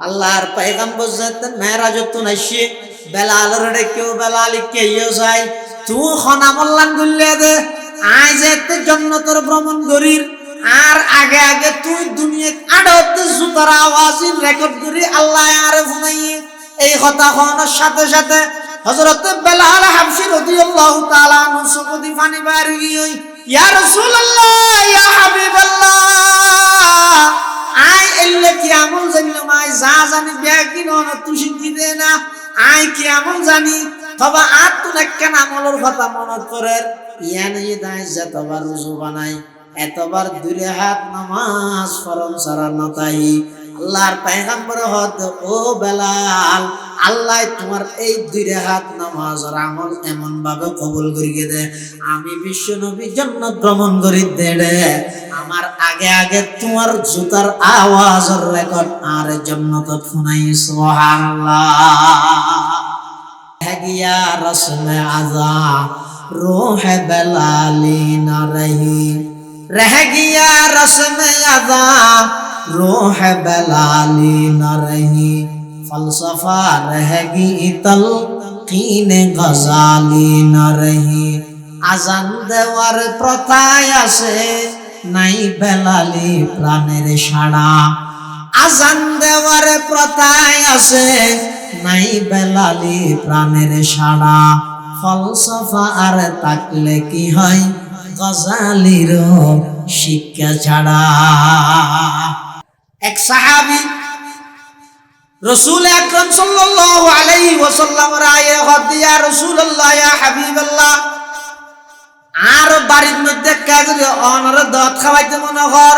আল্লাহর পয়গম্বর যেতেন মেরাজতুন আসে বেলালের ডেকেও বেলালিকে ইয়ে যায় তুই খনামল্লান গুল্লে দে আই যেতে জান্নাতের ভ্রমণ করির আর আগে আগে তুই দুনিয়া আড়ত জুতার আওয়াজের রেকর্ড করি আল্লাহ আরে শুনাই এই কথা হওয়ার সাথে সাথে হযরত বেলাল হাবশী রাদিয়াল্লাহু তাআলা আনহু সুকুদি পানি বাড়ি গই ইয়া রাসূলুল্লাহ ইয়া হাবিবাল্লাহ আই এলে কি আমল জানি মাই যা জানি ব্যাকি না তুই দিতে না আই কি আমল জানি তবে আর তুই কেন আমলের কথা মনে করে ইয়ানে দাই যতবার রুজু বানাই এতবার দুই হাত নামাজ ফরজ সারা নতাই আল্লাহর পয়গম্বর হদ ও বেলাল আল্লাহ তোমার এই দুই হাত নামাজ আর আমল এমন ভাবে কবুল করিয়ে দে আমি বিশ্ব নবী জান্নাত ভ্রমণ করি দে আমার আগে আগে তোমার জুতার আওয়াজের রেকর্ড আর জান্নাত শুনাই সুবহানাল্লাহ গিয়া রসমে আযা रूह बेलाली न रही रह गया रस्म अदा रूह बेलाली न रही फलसफा रह गई तलकीन गजाली न रही আজান দেওয়ার প্রথায় আছে নাই বেলালি প্রাণের সাড়া আজান দেওয়ার প্রথায় আছে নাই বেলালি প্রাণের সাড়া ফলসফা আর তাকলে কি হয় গজালির শিক্ষা ছাড়া এক সাহাবী রাসূল আকরাম সাল্লাল্লাহু আলাইহি ওয়াসাল্লাম রায়ে হদিয়া রাসূলুল্লাহ ইয়া হাবিবাল্লাহ আর বাড়ির মধ্যে কাজে অনর দত খাওয়াইতে মনে কর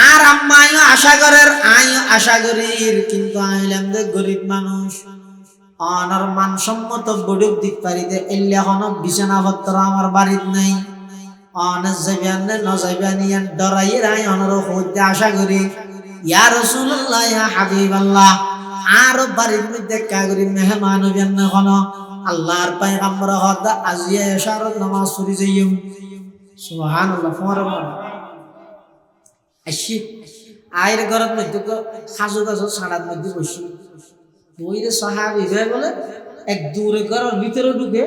আর আম্মাইও আশা করের আইও আশা করির কিন্তু আইলাম যে গরিব মানুষ অনর মানসম্মত বড়ুক দিক পারিতে এল্লা হন বিছানাপত্র আমার বাড়িত নাই অনাস যাবেন ন যাবেন ইয়ান ডরাইয়ের আই অনর হইতে আশা করি ইয়া রাসূলুল্লাহ ইয়া হাবিবাল্লাহ আর বাড়ির মধ্যে কাগরি মেহমান হইবেন না কোন আল্লাহর পয়গম্বর হদ আজিয়া ইশারাত নামাজ পড়ি যাইম সুবহানাল্লাহ ফরমান আশি আয়ের ঘরের মধ্যে খাজু গাছ ছাড়ার মধ্যে বসি বইরে সাহাবী ভাই বলে এক দূরে ঘরের ভিতরে ঢুকে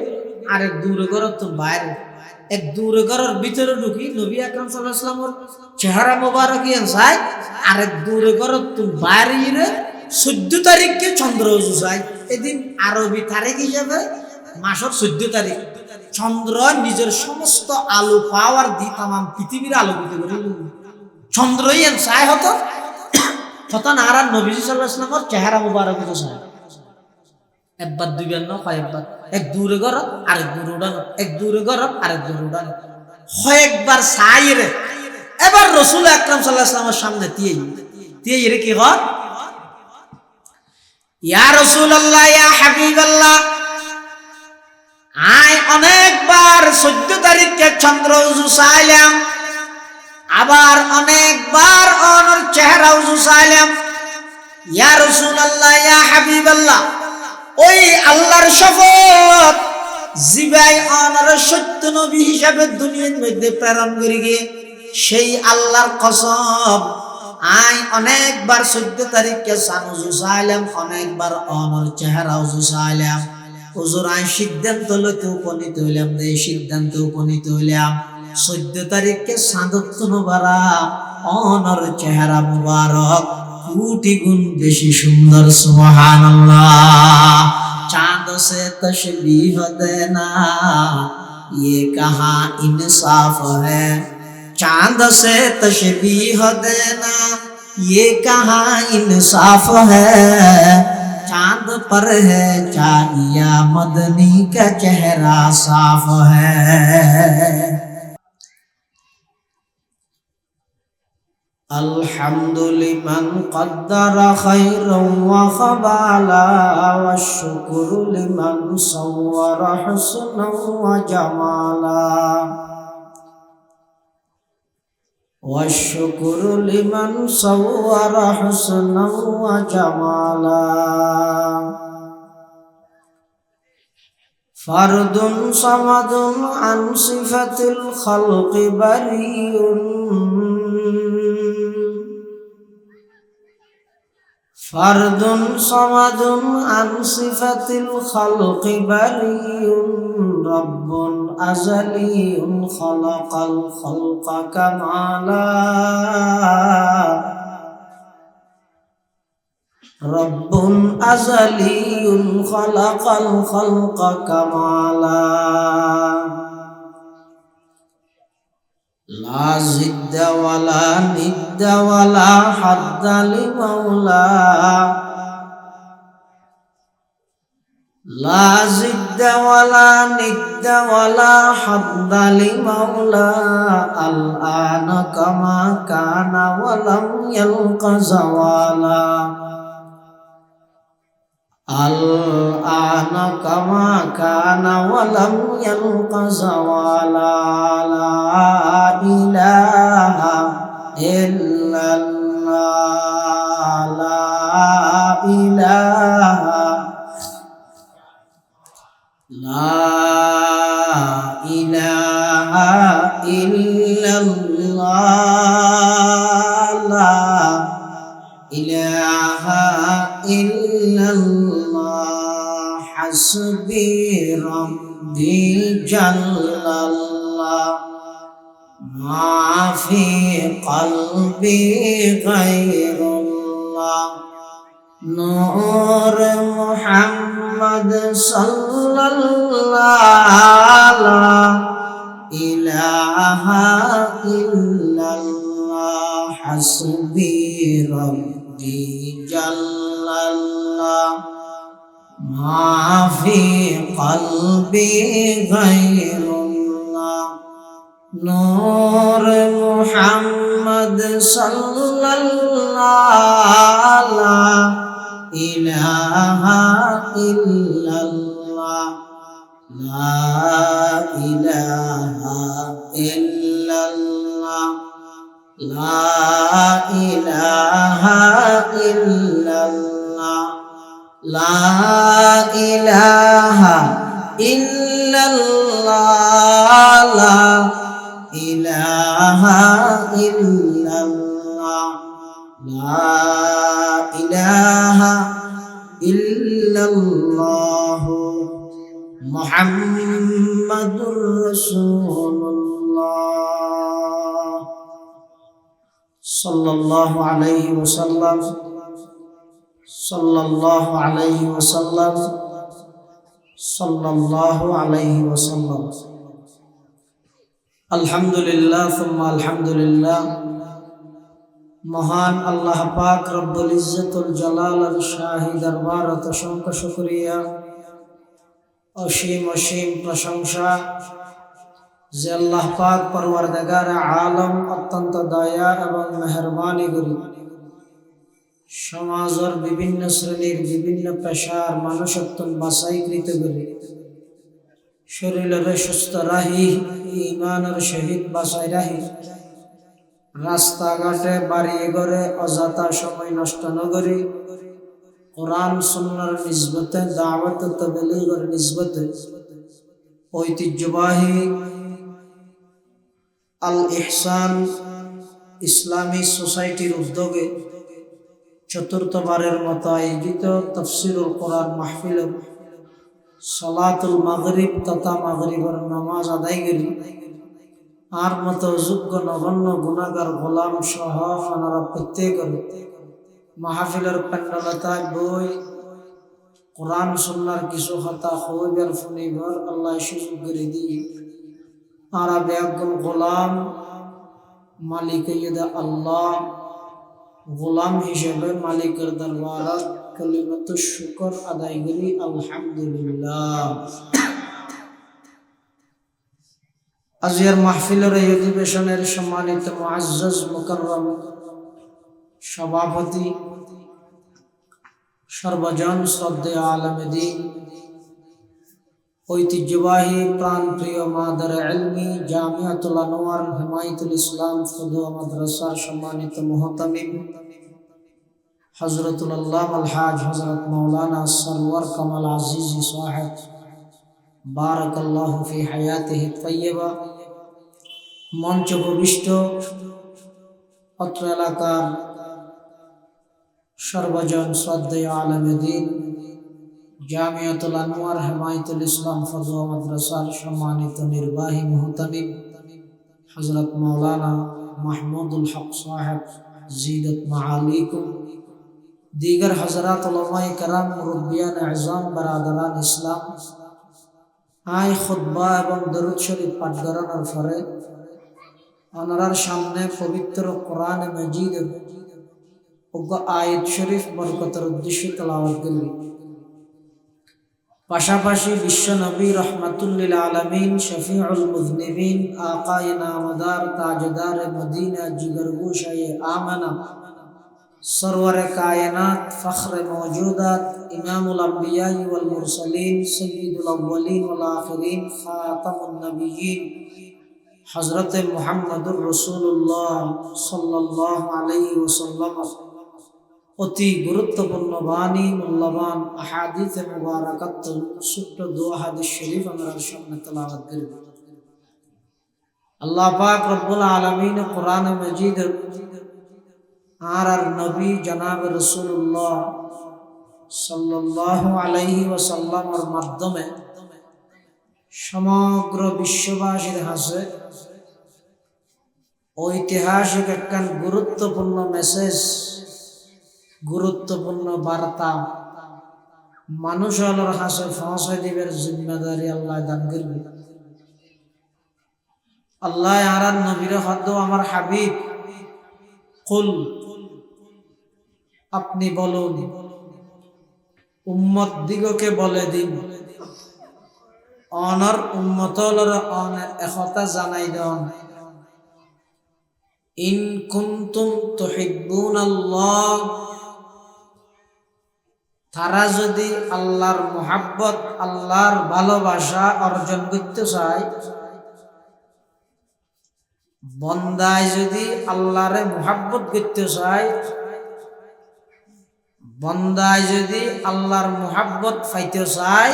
আর এক দূরে ঘরের তো বাইরে এক দূরে ঘরের ভিতরে ঢুকি নবী আকরাম সাল্লাল্লাহু আলাইহি ওয়াসাল্লামের চেহারা মোবারক ইয়ান চাই আর এক দূরে ঘরের তো বাইরে 14 তারিখকে চন্দ্র উজু চাই এদিন আরবি তারিখ হিসেবে মাসের 14 তারিখ চন্দ্র নিজের সমস্ত আলো পাওয়ার দি তাম পৃথিবীর আলোকিত করে চন্দ্র ইয়ান চাই হতো তখন আর নবীজি সাল্লাল্লাহু আলাইহি ওয়াসাল্লামের চেহারা মোবারক তো চাই একবার দুইবার না কয়েকবার এক দূরে ঘর আরেক দূরে উড়ানো এক দূরে ঘর আরেক দূরে উড়ানো কয়েকবার চাই রে এবার রাসূল আকরাম সাল্লাল্লাহু আলাইহি ওয়াসাল্লামের সামনে দিয়ে রে কি হয় ইয়া রাসূলুল্লাহ ইয়া হাবিবাল্লাহ আই অনেকবার 14 তারিখে চন্দ্র উজু চাইলাম আবার অনেকবার ওনার চেহারা উজু চাইলাম ইয়া রাসূলুল্লাহ ইয়া হাবিবাল্লাহ ওই আল্লাহর শপথ জিবাই ওনার সত্য নবী হিসাবে দুনিয়ার মধ্যে প্রেরণ করি গিয়ে সেই আল্লাহর কসম আই অনেকবার 14 তারিখে সানুজু চাইলাম অনেকবার ওনার চেহারা উজু চাইলাম হুজুর আই সিদ্ধান্ত লইতে উপনীত হইলাম এই সিদ্ধান্ত উপনীত হইলাম 14 তারিখে সাদত নবারা ওনার চেহারা মুবারক কোটি গুণ বেশি সুন্দর সুবহানাল্লাহ चांद से तशबीह देना ये कहाँ इंसाफ है चांद से तशबीह देना ये कहाँ इंसाफ है चांद पर है चाहिया मदनी का चेहरा साफ है الحمد لمن قدر خيرا وخبالا والشكر لمن صور حسنا وجمالا والشكر لمن صور حسنا وجمالا فرد صمد عن صفة الخلق بريء ফারদুন সামাদুন আন সিফাতিল খালকি বারিউন রব্বুন আযালিয়ুন খালাকাল খালকা কামালা রব্বুন আযালিয়ুন খালাকাল খালকা কামালা লা জিদ্দা ওয়ালা নিদ্দা ওয়ালা হাদ্দা লিমাওলা লা জিদ্দা ওয়ালা নিদ্দা ওয়ালা হাদ্দা লিমাওলা আল আনা কামা কানা ওয়ালাম ইয়ালকা জাওয়ালা আল আনা কামা কানা ওয়ালাম ইয়ালকা জাওয়ালা লা ইলাহা ইল্লাল্লাহ লা ইলাহা লা ইলাহা ইল্লাল্লাহ লা ইলাহা ইল্লাল্লাহ হাসবি রাব্বি জাল্লাল্লাহ মা ফি কলবি গায়রুল্লাহ নূর মুহাম্মদ সাল্লাল্লাহ লা ইলাহা ইল্লাল্লাহ হাসবি রাব্বি জাল্লাল্লাহ মা ফি কলবি গায়রুল্লাহ নূর মুহাম্মদ সাল্লাল্লাহ লা ইলাহা ইল্লাল্লাহ লা ইলাহা ইল্লাল্লাহ লা ইলাহা ইল্লাল্লাহ লা ইলাহা ইল্লাল্লাহ লা ইলাহা ইল্লাল্লাহ লা ইলাহা ইল্লাল্লাহ মুহাম্মাদুর রাসূলুল্লাহ সাল্লাল্লাহু আলাইহি ওয়াসাল্লাম সাল্লাল্লাহু আলাইহি ওয়াসাল্লাম সাল্লাল্লাহু আলাইহি ওয়াসাল্লাম আলহামদুলিল্লাহ সুম্মা আলহামদুলিল্লাহ মহান আল্লাহ পাক রব্বুল ইজ্জতুল জালালের শাহী দরবারত অসংখ্য শুকরিয়া অসীম অসীম প্রশংসা যে আল্লাহ পাক পরওয়ারদিগার আলম অত্যন্ত দয়া এবং মেহেরবানি করি সমাজের বিভিন্ন শ্রেণীর বিভিন্ন পেশার মানুষত্বন বাছাইকৃত করি শরীরের সুস্থ রাহি ইমানের সহিত বাঁচাই রাহি রাস্তাঘাটে বাড়ি ঘরে অযথা সময় নষ্ট ন করি কোরআন সুন্নাহর নিসবতে দাওয়াত তাবলীগের নিসবতে ঐতিহ্যবাহী আল ইহসান ইসলামী সোসাইটির উদ্যোগে চতুর্থবারের মতো আয়োজিত তাফসীরুল কোরআন মাহফিল সালাতুল মাগরিব তথা মাগরিবের নামাজ আদায় করি আর মতো যোগ্য নগণ্য গুণাগার গোলাম সহ আপনারা প্রত্যেক মাহফিলের প্যান্ডালতায় বই কোরআন সুন্নাহর কিছু কথা হইবার ফুনিবার আল্লাহ সুযোগ করে দিই আর বেগুন গোলাম মালিক আল্লাহ গোলাম হিসেবে মালিকের দরবারত কালিমাতু শুকর আদায় করি আলহামদুলিল্লাহ। আজকের মাহফিলের এই অধিবেশনের সম্মানিত মুআজ্জাজ মুকাররম সভাপতি সর্বজন শ্রদ্ধেয় আলেমে দ্বীন ঐতিহ্যবাহী প্রাণপ্রিয় মাদার ইলমি জামিয়াতুল আনোয়ার হিমায়াতুল ইসলাম ফদুয়া মাদ্রাসার সম্মানিত মুহতামিম হযরতুল আল্লামা আল হাজ হযরত মাওলানা সরওয়ার কামাল আজিজি সাহেব বারাকাল্লাহু ফি হায়াতিহি তাইয়্যিবা মঞ্চ ভূমিষ্ঠ অত্র এলাকার সর্বজন শ্রদ্ধেয় আলেমে দ্বীন জামিয়াতুল আনোয়ার হেমায়েতুল ইসলাম ফজওয়া মাদ্রাসার সম্মানিত নির্বাহী মুহতামিম হযরত মাওলানা মাহমুদুল হক সাহেব জিদত মাআলিকুম, দিগার হযরত উলামায়ে কেরাম, মুরব্বিয়ান আযম, বারাদারান ইসলাম, আই খুতবা এবং দরুদ শরীফ পাঠ করানোর পরে ওনার সামনে পবিত্র কোরআন মাজিদের আয়াত শরীফ বরকতের উদ্দেশ্যে তেলাওয়াত করবে। পাশাপাশি বিশ্ব নবী রহমাতুল লিল আলামিন, শফিউল মুযনিবিন, আকায়ে নামদার, তাজদার মদিনা, জিগরগোশায়ে আমানা, সরওয়ারে কায়নাত, ফখরে মওজুদাত, ইমামুল আম্বিয়া ওয়াল মুরসালিন, সাইয়্যিদুল আউয়ালিন ওয়াল আখিরিন, খাতামুন নবিয়্যিন হযরত মুহাম্মদুর রাসূলুল্লাহ সাল্লাল্লাহু আলাইহি ওয়াসাল্লাম অতি গুরুত্বপূর্ণ বাণী, মূল্যবান আহাদিসে মুবারাকাত, ছোট্ট দোয়া হাদিস শরীফ আমরা সামনে তেলাওয়াত করব। আল্লাহ পাক রব্বুল আলামিন কোরআন মাজিদ আর নবী জনাব রাসূলুল্লাহ সাল্লাল্লাহু আলাইহি ওয়াসাল্লামের মাধ্যমে সমগ্র বিশ্ববাসীর হাতে ঐতিহাসিক একখান গুরুত্বপূর্ণ মেসেজ, গুরুত্বপূর্ণ বার্তা মানুষের হাতে পৌঁছে দিবার জিম্মাদারি আল্লাহ দান করবে। আল্লাহ আর নবীর হদ আমার হাবিব কুল, আপনি বলুন, উম্মত দিগকে বলে দিন, অনর উম্মতলর অনের একতা জানাই দেন, ইন কুনতুম তুহিব্বুনাল্লাহ, তারা যদি আল্লাহর মুহাব্বত, আল্লাহর ভালোবাসা অর্জন করতে চায়, বন্দায় যদি আল্লাহর মুহাব্বত করতে চায়, বন্দায় যদি আল্লাহর মুহাব্বত পাইতে চায়,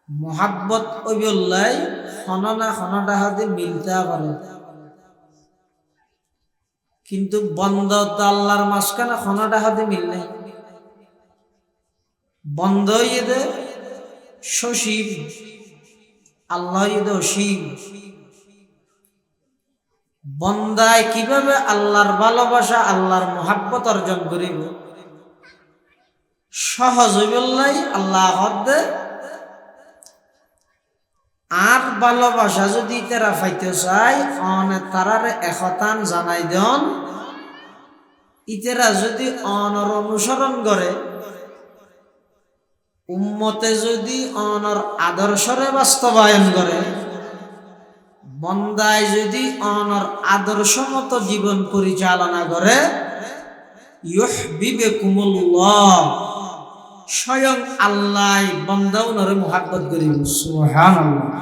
মুহাব্বত ওইবল্লাই খননা খনটা হাতে মিলতে পারে, কিন্তু বন্ধ তো আল্লাহর মাঝখানে খনটা হাতে মিল নাই। বন্ধ ইদে সসীম, আল্লাহ ইদে অসীম। বন্দায় কিভাবে আল্লাহর ভালোবাসা, আল্লাহর মুহাব্বত অর্জন করিব? সহজ হইবল্লাই আল্লাহ হদ্দে আর ভালোবাসা যদি তারা পাইতে চায়, অনে তারারে একতান জানাই দেন। ইতেরা যদি অনর অনুসরণ করে, উম্মতে যদি অনর আদর্শরে বাস্তবায়ন করে, বন্দায় যদি অনর আদর্শ মতো জীবন পরিচালনা করে, ইউহিব্বুকুমুল্লাহ, স্বয়ং আল্লাহ বন্দা উনারে মুহাব্বত করিব। সুবহানাল্লাহ।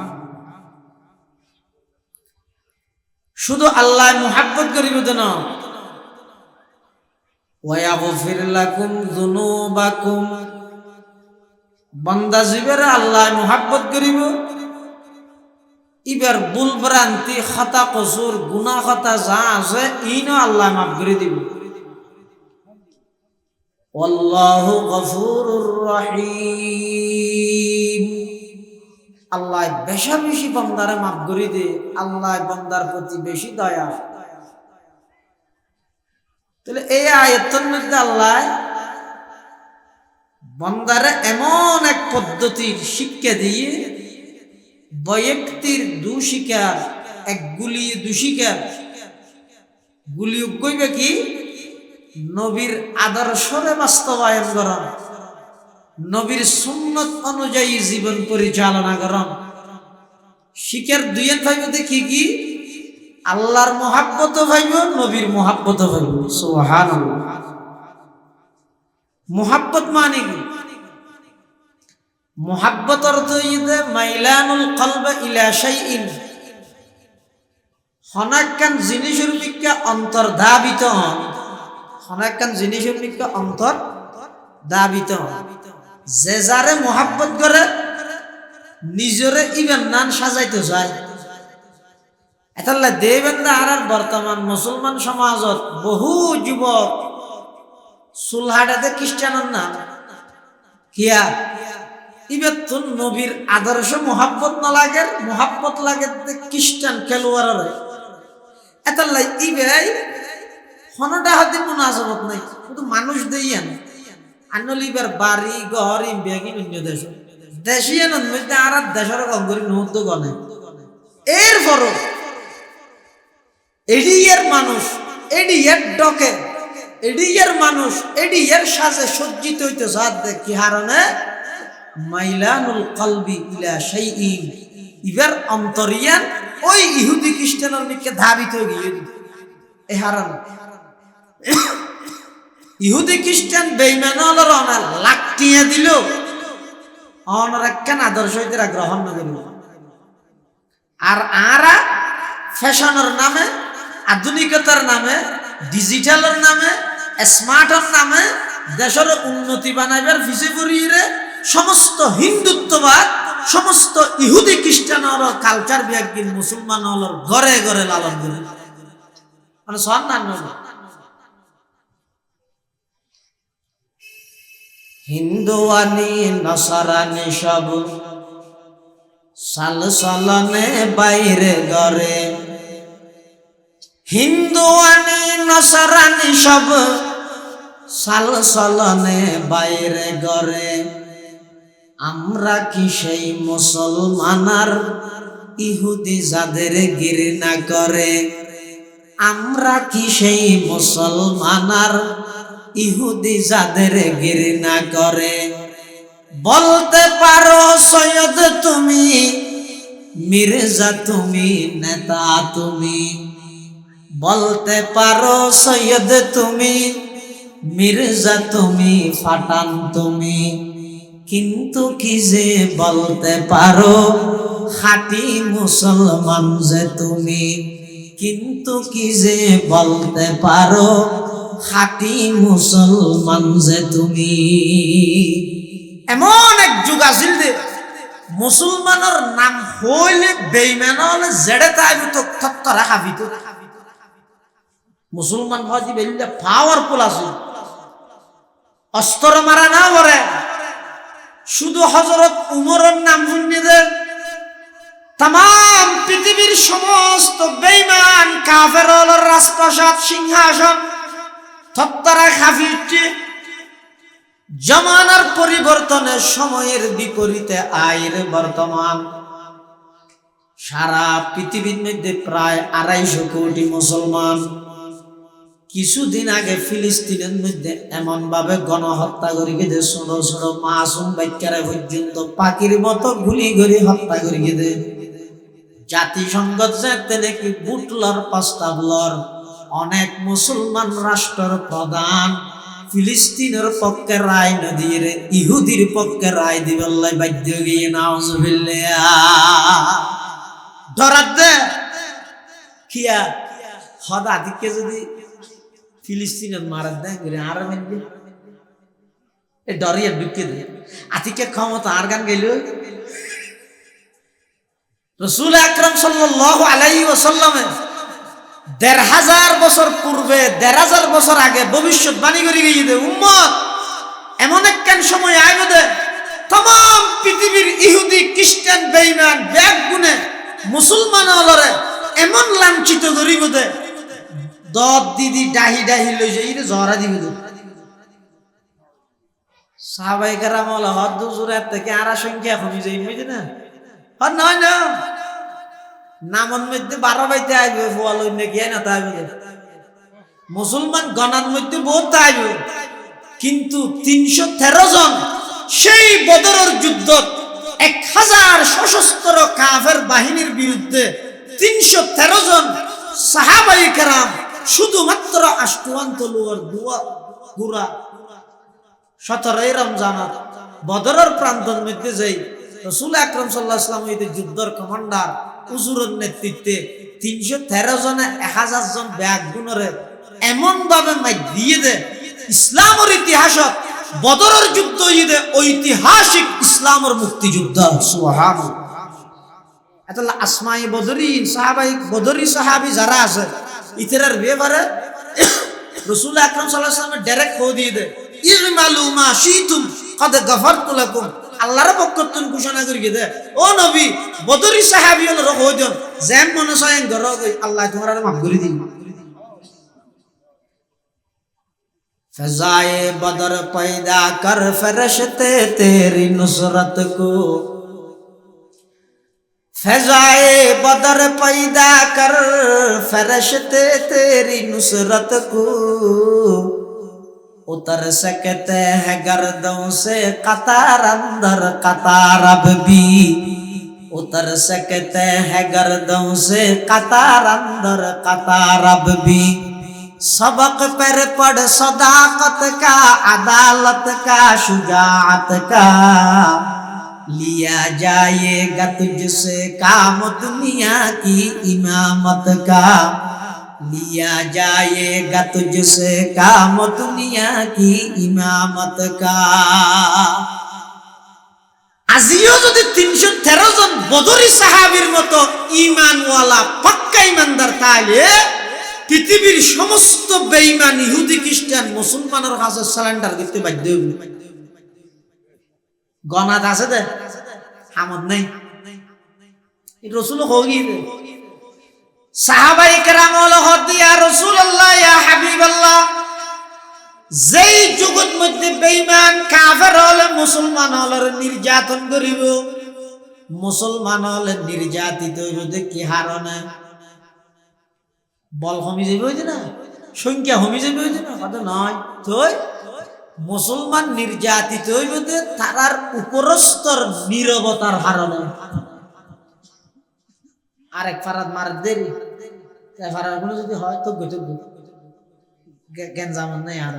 শুধু আল্লাহ মুহাব্বত করিব দেন, ওয়ায়াগফির লাকুম যুনুবাকুম, বান্দা জীবের আল্লাহ মুহাব্বত করিব, ইবার ভুল ভ্রান্তি, খাতা কসুর, গুনাহ খাতা যা আছে ইনো আল্লাহ মাফ করে দিব। আল্লাহু গফুরুর রহিম, আল্লাহ বেশা বেশি বান্দারে মাফ করে দে, আল্লাহ বান্দার প্রতি বেশি দয়া। তাহলে এই আয়াতের মধ্যে আল্লাহ বান্দারে এমন এক পদ্ধতির শিক্ষা দিয়ে ব্যক্তির দুশিকার এক গুলিয়ে দুশিকার গুলি কইবে কি নবীর আদর্শরে বাস্তবায়ন করন, নবীর সুন্নত অনুযায়ী জীবন পরিচালনা করন। শিকার দুইয়ের ভাইব দেখি কি আল্লাহর মুহাব্বত ভাইব, নবীর মুহাব্বত ভাইব। সুবহানাল্লাহ। মুহাব্বত মানে কি? মুহাব্বত অর্থ হইতে মাইলানুল কলব ইলা শাইইন, হনাক্কান জিনিসের দিকে অন্তর ধাবিত হন, হনাক্কান জিনিসের দিকে অন্তর ধাবিত হন। যে যারে মুহাব্বত করে নিজরে ইবেন নান সাজাইতে যায়। এতাল্লা দেবেন না আর বর্তমান মুসলমান সমাজত বহু যুবক সুলহাটাতে খ্রিস্টানের নাম কিয়া ইবে তো নবীর আদর্শ মোহাব্বত না লাগে, মোহাব্বত লাগে খ্রিস্টান খেলোয়াড়ের এত লাই ইবে হনটা হাতে মুনাসাবত নাই, শুধু মানুষ দেইয়ান আনলিবার বাড়ি ঘর ইম্বিয়াকি অন্য দেশ দেশিয়ান মধ্যে আর দেশের গঙ্গরি মুহূর্ত গনে এরপরও এডিয়ের মানুষ এডিয়ের ডকে এডিয়ের মানুষ এডিয়ের সাজে সজ্জিত হইতে সাথে কি হারণে মাইলানুল কলবি ইলা শাইইন ইবার অন্তরিয়ান ওই ইহুদি খ্রিস্টানের দিকে ধাবিত গিয়ে এ হারান ইহুদি খ্রিস্টান বেঈমানর অনার লাকটিয়া দিল অনর একখান আদর্শ হইতে গ্রহণ না করিল আর আরা ফ্যাশনের নামে আধুনিকতার নামে ডিজিটালের নামে স্মার্টের নামে দেশের উন্নতি বানাইবার ফিসে পড়িয়ে সমস্ত হিন্দুত্ববাদ সমস্ত ইহুদি খ্রিস্টানর কালচার বিয়াকিন মুসলমান হলর ঘরে ঘরে লালন করে মানে সন্ধান হিন্দুয়ানি নসারানি সব সাল সালনে বাইরে ঘরে হিন্দুয়ানি নসারানি সব সাল সালনে বাইরে ঘরে আমরা কি সেই মুসলমানার ইহুদি যাদের ঘৃণা করে আমরা কি সেই মুসলমানার ইহুদি যাদের ঘৃণা করে বলতে পারো সৈয়দ তুমি মির্জা তুমি নেতা তুমি বলতে পারো সৈয়দ তুমি মির্জা তুমি ফাটান তুমি কিন্তু কি যে বলতে পারো খাঁটি মুসলমান যে তুমি কিন্তু কি যে বলতে পারো খাঁটি মুসলমান যে তুমি এমন এক যুগ আসিল যে মুসলমানের নাম হইলে বেঈমান হলে জেড়ে তাইব তো থত্তরা খাবিত মুসলমান ভাজি বেলিলে পাওয়ারফুল আছে অস্ত্র মারা না করে শুধু হযরত উমরের নাম শুনিয়ে দেন তাম পৃথিবীর সমস্ত বেঈমান কাফেরর রাজপ্রাসাদ সিংহাসন থত্তরা খাফিটি জামানার পরিবর্তনে সময়ের বিপরীতে আইর বর্তমান সারা পৃথিবীর মধ্যে প্রায় 250 কোটি মুসলমান কিছুদিন আগে ফিলিস্তিনের মধ্যে এমন ভাবে গণহত্যা করে গেছে ছোট ছোট মাসুম বাচ্চারা পর্যন্ত পাখির মতো গুলি করে হত্যা করে গেছে জাতিসংঘ যেতে নাকি বুটলর প্রস্তাব লর অনেক মুসলমান রাষ্ট্রের প্রধান ফিলিস্তিনের পক্ষে রায় না দিয়ে ইহুদির পক্ষে রায় দিবে বাধ্য গিয়ে নাউজুবিল্লাহ ধরাত দে কিয়া হদা দিকে যদি ফিলিস্তিনের মারা দেয় করে আর মেনবে এ ডরিয়ে ঢুকে দে আতিকে ক্ষমতা আর গান গেল রাসূল আকরাম সাল্লাল্লাহু আলাইহি ওয়াসাল্লাম ১৫০০ বছর পূর্বে ১৫০০ বছর আগে ভবিষ্যৎবাণী করে গিয়ে দে উম্মত এমন একখান সময় আইব দে तमाम পৃথিবীর ইহুদি খ্রিস্টান বেঈমান ব্যাগ গুনে মুসলমান হলরে এমন লাঞ্ছিত করিব দে দব দিদি ডাহি ডাহি লই যাই রে জহরা দিব দে সাহাবায়ে কেরাম হল হদ হুজুরের থেকে আর সংখ্যা কমে যাই বুঝি না আর নয় না নামন মধ্যে 12 বাইতে আইবে ফুয়াল হইনে কি না তাইবে মুসলমান গণার মধ্যে বহুত আইবে কিন্তু 313 জন সেই বদরের যুদ্ধ 1000 সশস্ত্র কাফের বাহিনীর বিরুদ্ধে 313 জন সাহাবায়ে কেরাম শুধুমাত্র আষ্টওয়ান তলোয়ার গুরা 17 রমজানত বদরের প্রান্তর মধ্যে যাই রাসূল আকরাম সাল্লাল্লাহু আলাইহি ওয়াসাল্লাম এই যুদ্ধের কমান্ডার হুজুরের নেতৃত্বে 313 জনে 1000 জন ব্যাগ গুণরে এমন ভাবে মাই দিয়ে দে ইসলামের ইতিহাসত বদরের যুদ্ধ ইদে ঐতিহাসিক ইসলামের মুক্তিযুদ্ধ সুবহানাল্লাহ এতলা আসমাই বদরি সাহাবাই বদরি সাহাবী যারা আছে ইতরের ব্যাপারে রাসূল আকরাম সাল্লাল্লাহু আলাইহি ওয়াসাল্লাম ডাইরেক্ট কো দিয়ে দেয় ইমালু মা শিতুম কদ গফারতু লাকুম আল্লাহর পক্ষ থেকে ঘোষণা করে দে ও নবী বদরি সাহাবীয়ন রহ হইজন যেন মনে চায় গর আল্লাহ তোমার মাফ করে দিন ফজায়ে বদর पैदा कर फरिश्ते तेरी नुसरत को फजाए बदर पैदा कर फरिश्ते तेरी नुसरत को उतर सकते हैं गर्दों से कतार अंदर कतार अब भी उतर सकते हैं गर्दों से कतार अंदर कतार अब भी सबक पर पढ़ सदाकत का अदालत का शुजाअत का लिया जाएगा तुझसे काम दुनिया की इमामत का लिया जाएगा तुझसे काम दुनिया की इमामत का আজিও যদি 313 জন বদরি সাহাবীর মতো ঈমানওয়ালা পাক্কা ঈমানদার তাইলে পৃথিবীর সমস্ত বেঈমান ইহুদি খ্রিস্টান মুসলমানের কাছে সারেন্ডার করতে বাধ্য হবে গনাত আছে দে হামদ নাই এই রাসূল কই দে সাহাবায়ে কেরাম হলো ইয়া রাসূলুল্লাহ ইয়া হাবিবাল্লাহ যেই জগৎ মধ্যে বেঈমান কাফের হলে মুসলমান হলে নির্যাতন করিব মুসলমান হলে নির্যাতিত হইব কি হারনে বল কমি যাইব হইছে না সংখ্যা কমি যাইব হইছে না কথা নয় তুই মুসলমান নির্যাতিত হইব তারার উপরস্তর নীরবতার হারনে আরেক ফারাদ মার দেরি তাই ফারাদ গুলো যদি হয় তো গতব জ্ঞান জামান নাই আর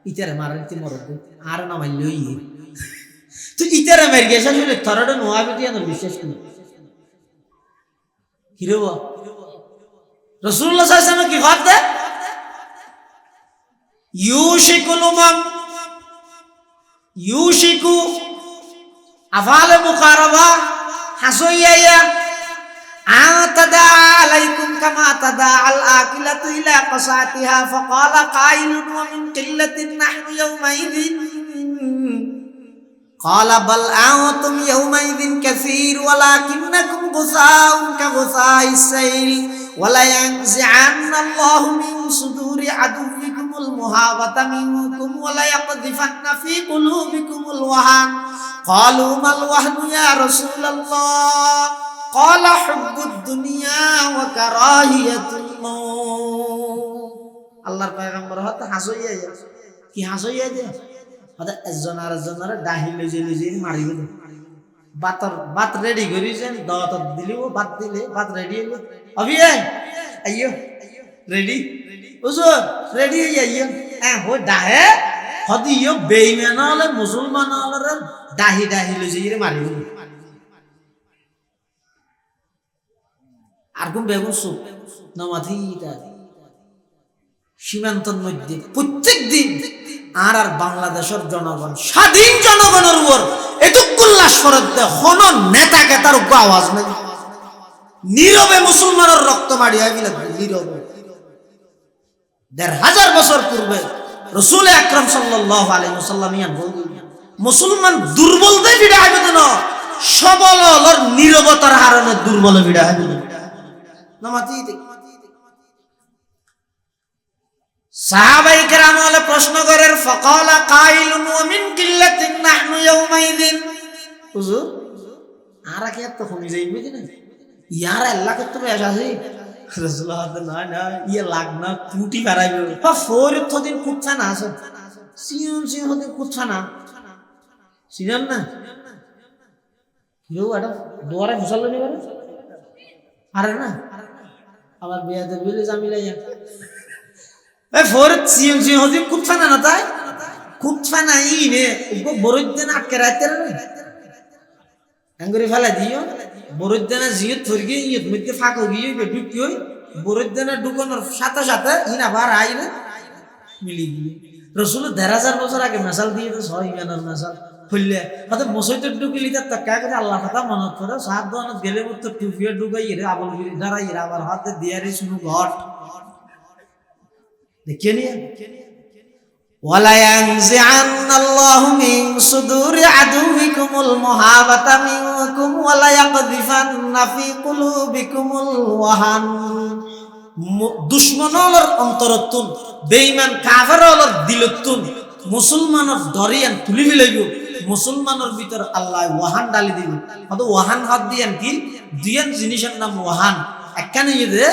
ইতারে মারতে মরদ আর না মাইলই তো ইতারে মার গেছে শুনে থরড নোয়াবি দিয়া না বিশ্বাস করি হিরো রাসূলুল্লাহ সাল্লাল্লাহু আলাইহি ওয়াসাল্লাম কি কথা ইউশিকু আফাল মুকারাবা হাসাইয়া আতাদা আলাইকুম কামা তাদা আল আকিলাতু ইলা কাসাতিহা ফাকালা কাইলুন ওয়া মিন কিল্লাতিন নাহনু ইয়াওমাইযিন ক্বালা বাল আনতুম ইয়াওমাইযিন কাসীর ওয়ালাকিন্নাকুম গুসাউন কাগুসাইস সাইল ওয়ালা ইয়ানজি'আন্না আল্লাহু মিন সুদুরি আদুবিকুমুল মুহাবাতা মিনকুম ওয়ালা ইয়াকযিফান্না ফী কুলুবিকুমুল ওয়াহান ক্বালু মাল ওয়াহনু ইয়া রাসূলুল্লাহ ক্বালা হুব্বুদ দুনিয়া ওয়া কারাহিয়াতুল মাউত আল্লাহর পয়গম্বর হতে হাসইয়া কি হাসইয়া দে হতে একজনের ডাহিলে জেলে মারিবে বাত রেডি করিছেন দাওয়াত দিলিও বাত দিলে বাত রেডি হইলো অভি আইয়ো রেডি ওজো রেডি আইয়ো হো ডাহে হদি ইয়ো বেঈমান হলে মুসলমান হলে ডাহিলে জেলে মারিবে আর কোন বেগুন সুপ নমাথিটা সীমান্তের মধ্যে প্রত্যেক দিন আর বাংলাদেশের জনগণ স্বাধীন জনগণের উপর এতগুল্লাস করতে কোন নেতাকে তার আওয়াজ নাই নীরবে মুসলমানের রক্ত মাড়িয়া গেল নীরবে ১৫০০ বছর পূর্বে রাসূল আকরাম সাল্লাল্লাহু আলাইহি ওয়াসাল্লাম ইয়ান বলেন মুসলমান দুর্বল দে বিড়া হইবে না সবল হলর নীরবতার কারণে দুর্বল বিড়া হইবে নমাতি সাহাবায়ে কেরাম হলে প্রশ্ন করেন ফাকালা কাইলুন ওয়া মিন কিল্লাতিন নাহনু ইয়াওমাইযিন হুজুর আরা কি এত কমে যাইবে না ইয়ার আল্লাহ কত বেশ আছে রাসূলুল্লাহ না ইয়া লাগনা টুটি বাড়াইবে পা ফোরে তো দিন কুচ্ছা না আছে সিন হতে কুচ্ছা না সিনাম না কেউ এটা দোয়ারে ফসল নি করে আরে না আবার বিয়াতে বিলে জামিলাইয়া এ ফোরে সিন হতে কুচ্ছা না তাই কুচ্ছা না ইনে উগো বরুদ্দেন আটকে রাখতে না আঙ্গুরি ফেলা দিও বরুদ্দেনা জিয়ত থরগে ইয়ত মধ্যে ফাঁক গিয়ে ঢুকি হই বরুদ্দেনা ঢুকানোর সাথে সাথে ইন আবার আইলে মিলি গিয়ে রাসূল ১০০০ বছর আগে মেসাল দিয়ে তো সহ ইমানের মেসাল খুললে হয়তো মসজিদে ঢুকিলি তার টাকা করে আল্লাহ কথা মনে করে সাত দোকানত গেলে মতো টুপিয়ে ঢুকাই রে আবল গিরি দাঁড়াই আবার হাতে দিয়ে রে শুনো ঘট দেখিয়ে নিয়ে ওয়ালা ইয়ানজিআন্নাল্লাহু মিন সুদুরি আদুবিকুমুল মুহাবাতা মিনকুম ওয়ালা ইয়াকযিফান্না ফি কুলুবিকুমুল ওয়াহান। দুশমনর অন্তরতুন বেঈমান কাফেরর দিলতুন মুসলমানের দরিয়ান তুলি ফেলাইব, মুসলমানের ভিতর আল্লাহ ওয়াহান ডালি দিব। হয়তো ওয়াহান হাত দিয়ান কি দুইয়ান জিনিসের নাম ওয়াহান। একখানে ইদে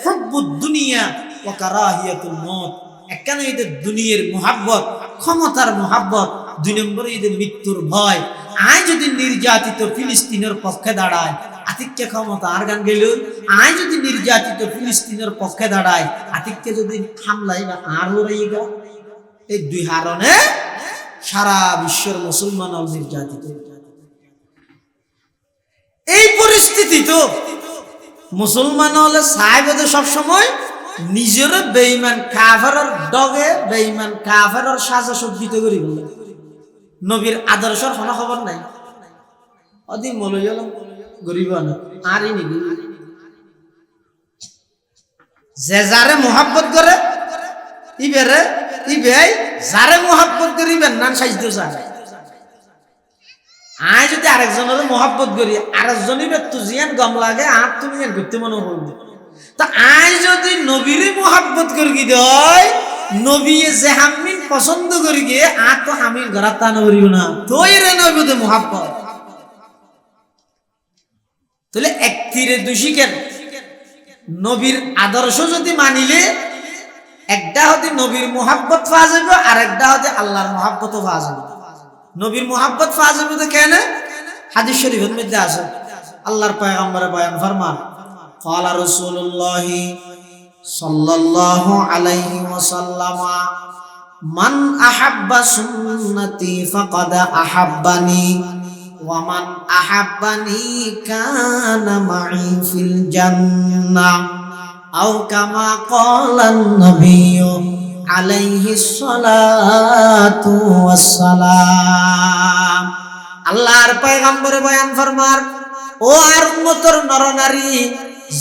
হুব্বুদ দুনিয়া ওয়া কারাহিয়াতুল মউত, একখানে ইদে দুনিয়ার মুহাব্বত, ক্ষমতার মুহাব্বত, দুই নম্বরে ইদে মৃত্যুর ভয়। আয় যদি নির্যাতিত ফিলিস্তিনের পক্ষে দাঁড়ায় আতিককে ক্ষমতা আর গান গেল, আয় যদি নির্যাতিত ফিলিস্তিনের পক্ষে দাঁড়ায় আতিককে যদি হামলাই বা আর হয়ে গেল, এই দুই হারণে সারা বিশ্বের মুসলমান নির্যাতিত। এই পরিস্থিতি তো মুসলমান হলে সাহেবদের সবসময় নিজের বেঈমান কাফেরের ডগে বেঈমান কাফেরের সাজা সজ্জিত করি বলে নবীর আদর্শের কোনো খবর নাই। অদিন মলই হলাম গরিব না আরই নিবি যে যারে মোহাব্বত করে ইবেরে ইবেই যারে মোহাব্বত করিবেন নান সাইজতে চায়। আয় যদি আরেকজনের মোহাব্বত করি আরেকজনই ব্যক্তি জিয়ান গম লাগে আর তুমি জিয়ান করতে মনে হইল। তা আয় যদি নবীরে মোহাব্বত করি দেয় নবী যে হামিন পছন্দ করি গিয়ে আর তো হামিন ঘরাত তা নবরিও না তোই রে নবীতে মোহাব্বত। তাহলে এক তীরে দুষি কেন? নবীর আদর্শ যদি মানিলে একটা হতে নবীর মোহাব্বত পাওয়া যাবে আর একটা হতে আল্লাহর মোহাব্বতও পাওয়া যাবে। নবীর মোহাব্বত পাওয়া যাবে তো কেন? হাদিস শরীফের মধ্যে আছে আল্লাহর পয়গম্বর বয়ান ফরমান ক্বালা রাসূলুল্লাহ সাল্লাল্লাহু আলাইহি ওয়াসাল্লাম মান আহাব্বা সুন্নতি ফাকাদ আহাব্বানি ওয়া মান আহাব্বানি কানা মাই ফিল জান্নাহ আও কামা ক্বালান নবিয়্যু আলাইহিস সালাতু ওয়াস সালাম। আল্লাহর পয়গম্বর বয়ান ফরমার ও আর উম্মতের নরনারী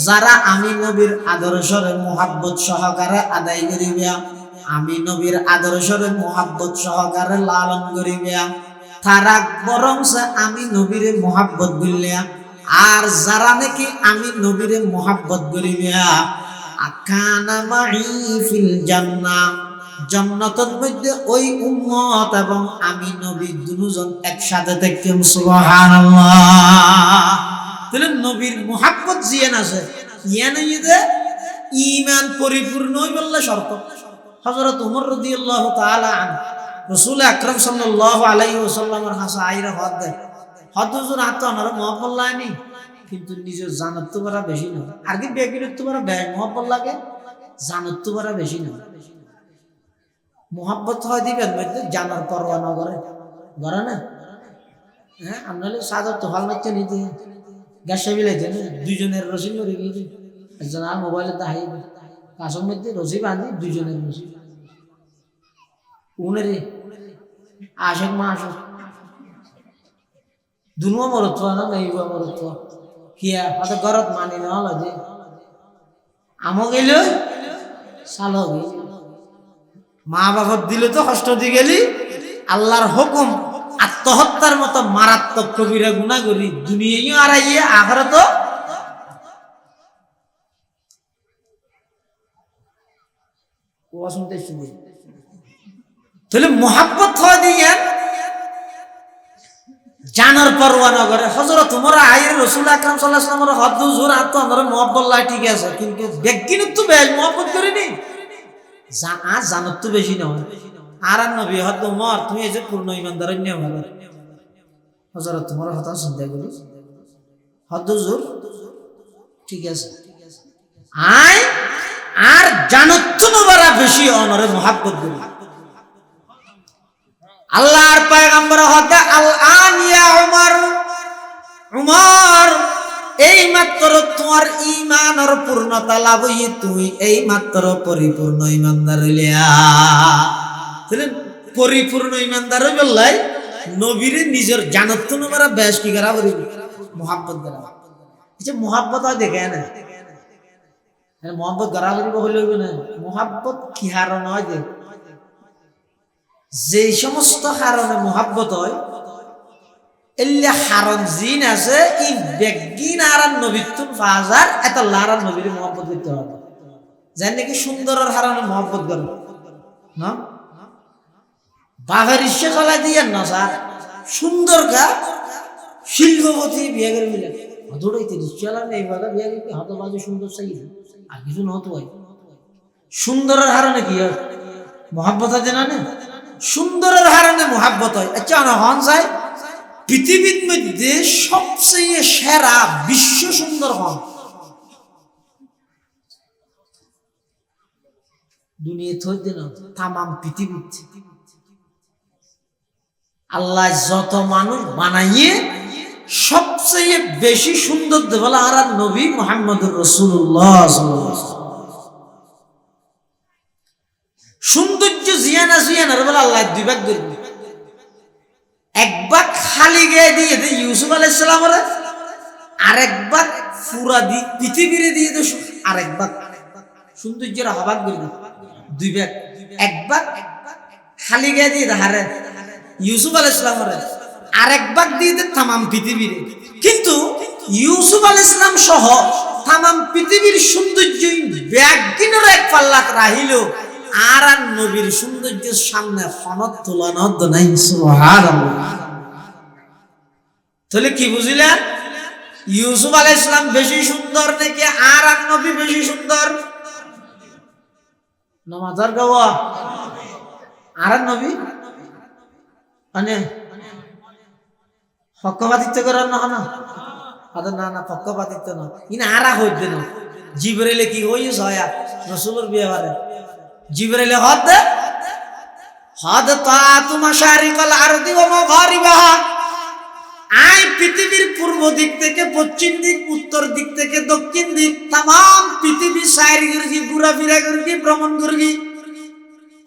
যারা আমি নবীর আদর্শের মুহাব্বত সহকারে আদায় করিবে, আমি নবীর আদর্শের মুহাব্বত সহকারে লালন করিবে, তারা বরং আমি নবীর মুহাব্বত করিলে আর যারা নাকি আমি নবীর মুহাব্বত করিবে আকানা মাই ফিল জান্নাহ জান্নাতের মধ্যে ওই উম্মত এবং আমি নবী দুজন একসাথে থাকতাম। সুবহানাল্লাহ। তাহলে নবীর মুহাব্বত জিয়ান আছে ইয়ান ইদে ঈমান পরিপূর্ণ হইবল্লা শর্ত। হযরত ওমর রাদিয়াল্লাহু তাআলা আনহু রাসূল আকরাম সাল্লাল্লাহু আলাইহি ওয়াসাল্লামের কাছে আইরা হদ দেয় হদজুর হাত আনার মুহাব্বত লাগনি কিন্তু নিজের জানত তো বড় বেশি না আর কি বেগির তো বড় বেগ মুহাব্বত লাগে জানত তো বড় বেশি না। মুহাব্বত হয় দিবেন মধ্যে জানার পরোয়া না করে ধরে না। হ্যাঁ আপনার সাদর তো হল মারছে নিতে গ্যাস বিলাইছে দুইজনের রসি মরে গিয়েছে একজন আর মোবাইলে দাহাই কাশের মধ্যে রসি বাঁধি দুইজনের রসি উনেরে আশেক মা আসক দুনুয়া মরত না মেয়েবা মরত কিয়া হয়তো ঘরত মানি নহল যে আমও গেল সাল গেল মা বাবার দিলে তো কষ্ট দিয়ে গেলি আল্লাহর হুকুম আত্মহত্যার মতো মারাত্মক কবিরা গুনাহ করি দুনিয়ায় আড়াইয়ে আখিরাত ও শুনতে শুনি। তাহলে মুহাব্বত হয় দিয়েন জানার পরোয়া না করে। হযরত ওমর আইরে রাসূল আকরাম সাল্লাল্লাহু আলাইহি ওয়াসাল্লামের হদ হুজুর আত আমরা মুহাব্বত লাই ঠিক আছে কিন্তু ব্যক্তিগত তো বেশ মুহাব্বত করিনি জানত তো বেশি না আর নবী হদ ওমর তুমি এই যে পূর্ণ ইমানদার নিয়ে ভালো হযরত ওমর কথা শুনতে গেল হদ হুজুর ঠিক আছে আয় আর জানত তো বড় বেশি অনরে মুহাব্বত করি। আল্লাহর পয়গম্বর হতে আল আন ইয়া উমর উমর এই মাত্র তোমার ঈমানের পূর্ণতা লাভ হই তুই এই মাত্র পরিপূর্ণ ঈমানদার হইলা। তাহলে পরিপূর্ণ ঈমানদার হইবলাই নবীর নিজের জানত নবরা বেশ কি করা করি মুহাব্বত করা। এই যে মুহাব্বত হয় দেখে না মোহাম্মত গড়া করিব হইলেও না মোহাব্বত কি হারণ হয় যে সমস্ত কারণে মোহাব্বত হয় এল্লে হারণ জিন আছে ই বেগিন আর নবীতুন ফাজার এত লারার নবীর মোহাব্বত করতে হবে যেন নাকি সুন্দরের হারণে মোহাব্বত করে না বাঘের ইচ্ছে চলাই দিয়ে না স্যার সুন্দর গা শিল্পপতি বিয়ে করে মিলে দৌড়াইতে চলাম এই বাঘা বিয়ে করে হত বাজে সুন্দর চাই আর কিছু নহতো হয় সুন্দরের হারণে কি হয় মোহাব্বত হয় না সুন্দরের হারণে মোহাব্বত হয় আচ্ছা না হন যায় পৃথিবীর মধ্যে সবচেয়ে সেরা বিশ্ব সুন্দর হন দুনিয়া থইতে না তামাম পৃথিবী আল্লাহ যত মানুষ বানাইয়ে সবচেয়ে বেশি সুন্দর দেবলা আর নবী মুহাম্মদুর রাসূলুল্লাহ সৌন্দর্য জিয়ানা জিয়ানার বলে আল্লাহ দুই ভাগ করে এক ভাগ খালি গায়ে দিয়ে দে ইউসুফ আলাইহিস সালামের আরেক ভাগ পুরা দি পৃথিবীরে দিয়ে দে আরেক ভাগ সৌন্দর্যের হবাক করে দুই ভাগ এক ভাগ খালি গায়ে দিয়ে দে হারে ইউসুফ আলাইহিস সালামের আরেক ভাগ দিয়ে দে তামাম পৃথিবীরে কিন্তু ইউসুফ আলাইহিস সালাম সহ তামাম পৃথিবীর সৌন্দর্য ব্যাগিনের এক পাল্লাত রাহিল আর নবীর সৌন্দর্যের সামনে ফনত তুলনার নাই সুবহানাল্লাহ তাহলে কি বুঝিলেন ইউসুফ আলাইহিস সালাম বেশি সুন্দর নাকি আর নবী বেশি সুন্দর নামাজার গাওয়া আর নবী মানে পক্ষপাতিত্ব করার না না আদা না না পক্ষপাতিত্ব না ইনা আরা হইবে না জিবরাইলে কি হইস হয়া রাসূলের বিয়ারে জিবরাইলে হদ তাআতু মাশারিকাল আরদি ওয়া মাগারিবাহা আই পৃথিবীর পূর্ব দিক থেকে পশ্চিম দিক উত্তর দিক থেকে দক্ষিণ দিক तमाम পৃথিবী সাইরি গরগি ঘোরাফেরা গরগি ভ্রমণ গরগি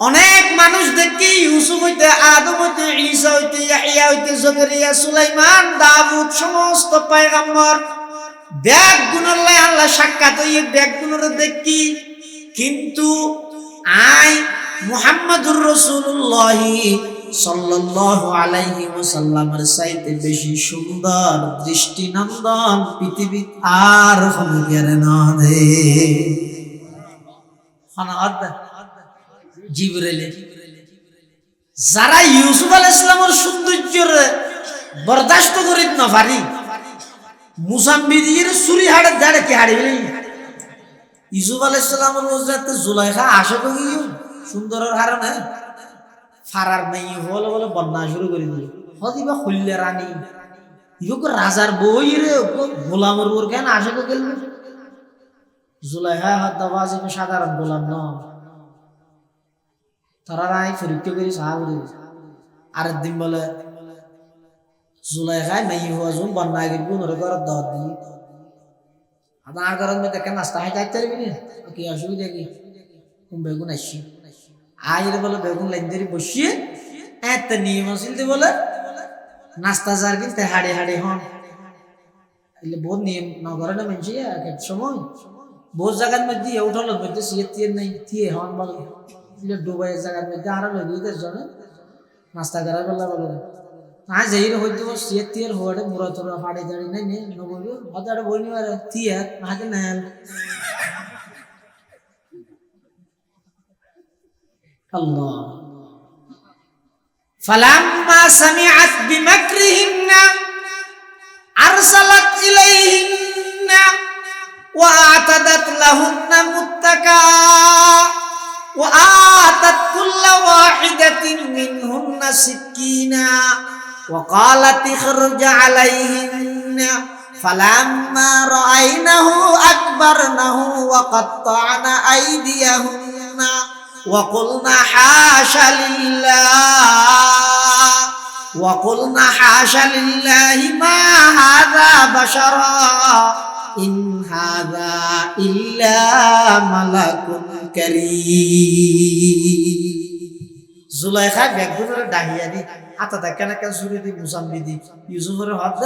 অনেক মানুষ দেখি ইউসুফ হইতে আদম হইতে ঈসা হইতে ইয়াহইয়া হইতে জাকারিয়া সুলাইমান দাউদ সমস্ত পয়গম্বর ব্যাগ গুণল্লাহ আল্লাহ সাক্ষাৎ হইয়ে ব্যাগ গুণরে দেখি কিন্তু আই মুহাম্মদুর রাসূলুল্লাহ সাল্লাল্লাহু আলাইহি ওয়াসাল্লামের চাইতে বেশি সুন্দর দৃষ্টিনন্দন পৃথিবী আর কোনো না দে খানাত জিবরাইল যারা ইউসুফ আলাইহিস সালামের সৌন্দর্যের বরদাস্ত করিত না পারি মুসাম্বিদির সুরি হাড়ে দাঁড়ে কি হাড়িবে ইউসুফ আলাইহিস সালামের ওজাতে জুলাইখা আশা করি সুন্দরের কারণে ফারার নেই বলে বলে বন্যা শুরু করে দিল হদিবা খুললে রানী ইগো রাজার বই রে গোলামের ওর কেন আশা করে গেল জুলাইখা হাদাবাজ সাধারণ গোলাম না তারা রায় পরীক্ষা করে সাহাবি আরেক দিন বলে জুলাইখায় মেই হওয়া যখন বন্যা গেল ওর ঘরের দাওয়াত দিই আমার ঘরের মধ্যে কেন নাস্তা খাই যাইতে পারবি না কি অসুবিধা কি বেগুন আসছি আইরে বলে বেগুন লাইন ধরে বসিয়ে এত নিয়ম আসিল বলে নাস্তা যার কিনতে হাড়ে হাড়ে হন এলে বহুত নিয়ম নগরে না মানছি এক সময় বহুত জায়গার মধ্যে উঠলের মধ্যে সিয়ে তিয়ে নাই তিয়ে হন বলে ডুবাই জায়গার মধ্যে আরো লগিয়ে জনে নাস্তা করার বেলা বলে না যাই হয়তো সিয়ে তিয়ের হওয়ারে মুড়া তোরা ফাড়ে দাঁড়ি নাই নেই নবলি হতাড়ে বইনি আর তিয়ে হাতে নেল الله فلما سمعت بمكرهن أرسلت إليهن وأعتدت لهن متكا وآتت كل واحدة منهن سكينا وقالت اخرج عليهن فلما رأينه أكبرنه وقطعن أيديهن وقلنا حاشا لله ما هذا بشرا إن هذا إلا ملك كريم জুলাইখা ব্যাগগুলোর ডাহিয়া দি হাতা দেখা না কেন শুরু দি মুসাম্বি দি ইউসুফের হাত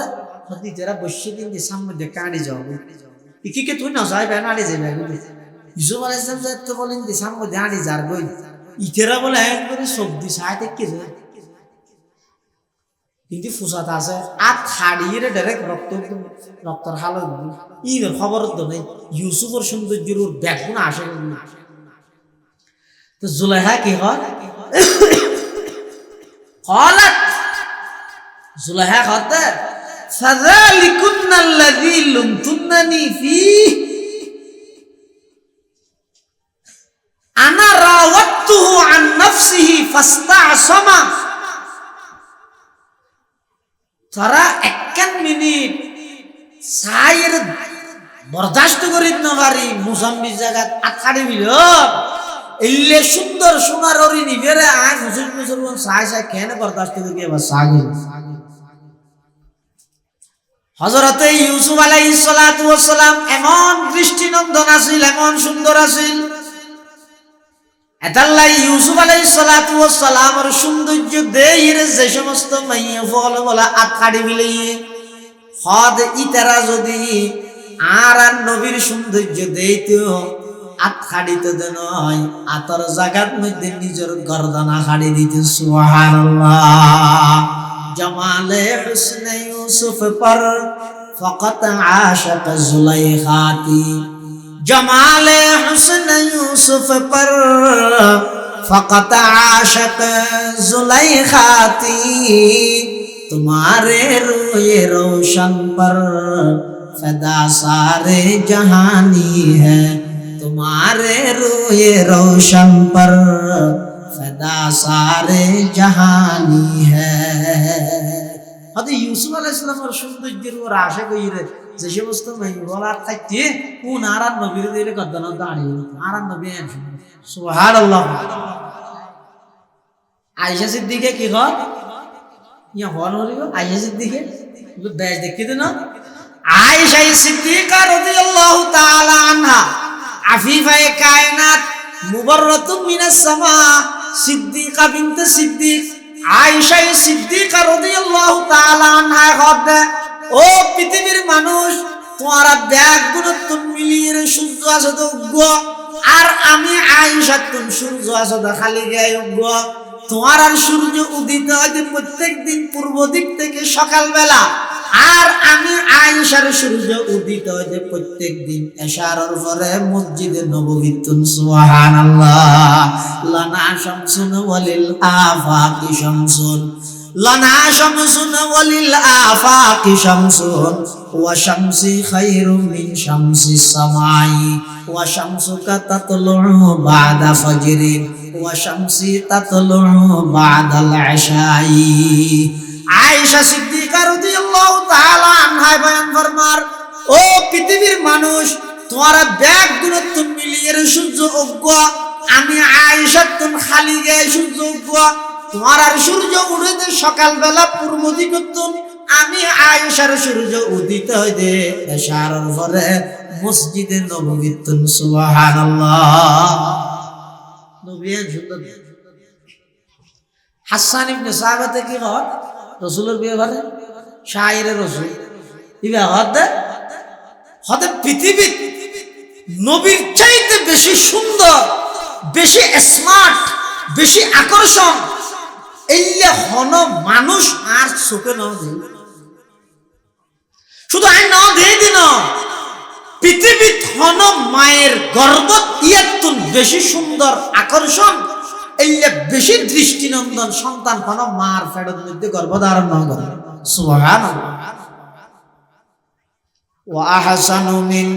হতি যারা বসে দিন যে সামনে দিয়ে কাঁড়ি যাও ইকিকে তুই না যাই বেনাড়ি যাই ব্যাগুলি ইউসুফ আলাইহিস সালাম তো বলেন যে সামনে দাঁড়ি যার গই ইতেরা বলে এক করে সবজি সাথে কি যায় কিন্তু ফুসাত আছে আর খাড়িয়ে ডাইরেক্ট রক্তর হালত ইনের খবর তো নেই ইউসুফের সৌন্দর্যের ওর ব্যাগুন আসে না তো জুলাইহা কি হয় قالت زليخا قالت فذلكن الذي لمتنني فيه أنا راودته عن نفسه فاستعصم তারা একখান মিনিট সাইর বরদাস্ত করিত না পারি মুসাম্মির জায়গা আটকাড়ি বিল এলে সুন্দর সোনার অরি নিবেরে আয় মুসলমান সাই সাই কেন বরদাস্ত করি আবার সাগি হযরতে ইউসুফ আলাইহিস সালাতু ওয়াস সালাম এমন দৃষ্টিনন্দন আছিল এমন সুন্দর আছিল এতাল্লাহ ইউসুফ আলাইহিস সালাতু ওয়াস সালামের সৌন্দর্য দেইর যে সমস্ত মাইয়া ফল বলা আটকাড়ি বিলে হদ ইতারা যদি আর নবীর সৌন্দর্য দেইতো আটকাড়িত নয় আতর জাগাত মধ্যে নিজের গর্দানা খাড়ি দিত সুবহানাল্লাহ জমালে হুসনে ইউসুফ পর ফকত আশক জুলাইখাতি জমালে হুসনে ইউসুফ পর ফকত আশক জুলাইখাতি तुम्हारे रोए रोशन पर फदा सारे जहानी है तुम्हारे रोए रोशन पर फदा सारे जहानी है হয়তো ইউসুফ আলাইহিস সালামের সৌন্দর্যের ওর আশা কইরে যে সমস্ত মেয়েগুলা থাকতে কোন আর নবীর দিলে কদনা দাঁড়িয়ে আর নবী সুবহানাল্লাহ আয়েশা সিদ্দিকা কি হয় ইয়া হল হরিগো আয়েশা সিদ্দিকা বেশ দেখিতে না আয়েশা সিদ্দিকা রাদিয়াল্লাহু তাআলা আনহা আফিফায়ে কায়নাত মুবাররাতুম মিনাস সামা সিদ্দিকা বিনতে সিদ্দিক আয়েশা সিদ্দিকা রাদিয়াল্লাহু তাআলা আনহা কদে ও পৃথিবীর মানুষ তোমারা ব্যাগ গুণত্ব মিলিয়ে সূর্য আছে তো আর আমি আয়েশা তুম সূর্য আছে তো খালি গায়ে তোমার আর সূর্য উদিত হয় প্রত্যেক দিন পূর্ব দিক থেকে সকালবেলা আর আমি আয়েশার সূর্য উদিত হয় প্রত্যেক দিন এশারের পরে মসজিদে নববীতে সুবহানাল্লাহ লানা শামসুন ওয়ালিল আফাকি শামসুন লানা শামসুন ওয়ালিল আফাকি শামসুন ওয়া শামসি খায়রুম মিন শামসিস সামাই ওয়া শামসুকা তাতলু বাদা ফজরিন ওয়া শামসি তাতলু বাদাল ইশাই আয়েশা সিদ্দিকা রাদিয়াল্লাহু তাআলা আনহা বয়ান ফরমার ও পৃথিবীর মানুষ তোমারা ব্যাগ গুণত্ব মিলিয়ে সূর্য উগ্র আমি আয়েশা তুম খালি গায়ে সূর্য উগ্র তোমার আর সূর্য উঠে সকালবেলা পূর্ব দিক আমি আয়েশার সূর্য উদিত হয় দে এশারের পরে মসজিদে নববীতে সুবহানাল্লাহ নবীন সুন্দর হাসান ইবনে সাহাবাতে কি হয় রাসূলের বিয়ে শায়ের রাসূল ইবা হতে পৃথিবী নবীর চাইতে বেশি সুন্দর বেশি স্মার্ট বেশি আকর্ষণ এইলে হন মানুষ আর চোখে ন শুধু আই ন দিয়ে দিন পৃথিবীত হন মায়ের গর্ভত ইয়াতুন বেশি সুন্দর আকর্ষণ এইলে বেশি দৃষ্টিনন্দন সন্তান হন মার ফেরত মধ্যে গর্ভধারণ ন করে সুবহানাল্লাহ ওয়া আহসানু মিন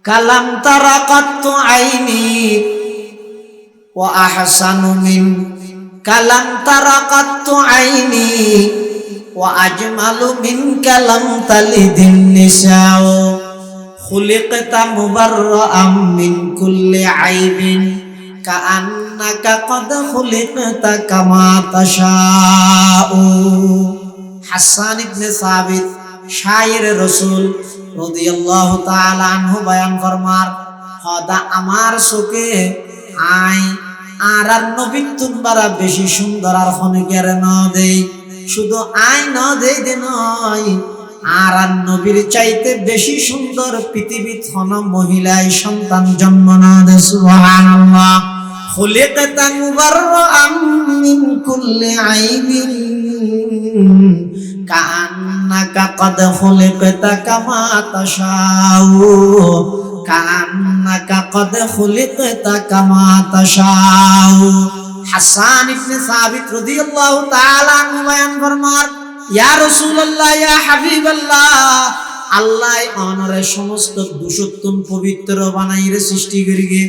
কালাম তারাকাতু আইনি ওয়া আহসানু মিন কালাম তারাকাতু আইনি ওয়া আজমালু মিন কালাম তালিদিন নিসাউ খুলিকতা মুবাররাআম মিন কুল্লি আইবিন কাআন্নাকা ক্বাদ খুলিকতা কামা তাশাউ হাসান ইবনে সাবিত শায়ের রাসূল রাদিয়াল্লাহু তাআলা আনহু বয়ান ফরমার খোদা আমার চোখে আই আর নবী তুমবারা বেশি সুন্দর আর ফনিকের ন দেই শুধু আই ন দেই দে নয় আর নবীর চাইতে বেশি সুন্দর পৃথিবীত কোন মহিলায় সন্তান জন্ম না দেয়। সুবহানাল্লাহ। খুলিকতা মুবাররাআম মিন কুল্লি আইবিন কাআন্নাকা ক্বাদ খুলিকতা কামা তাশাউ কাআন্নাকা ক্বাদ খুলিকতা কামা তাশাউ। হাসান ইবনে সাবিত রাদিয়াল্লাহু তাআলা আনহু বয়ান ফরমান, ইয়া রাসূলুল্লাহ, ইয়া হাবিবাল্লাহ, আল্লাহ অনরে সমস্ত দোষত্বন পবিত্র বানাইরে সৃষ্টি করিগে,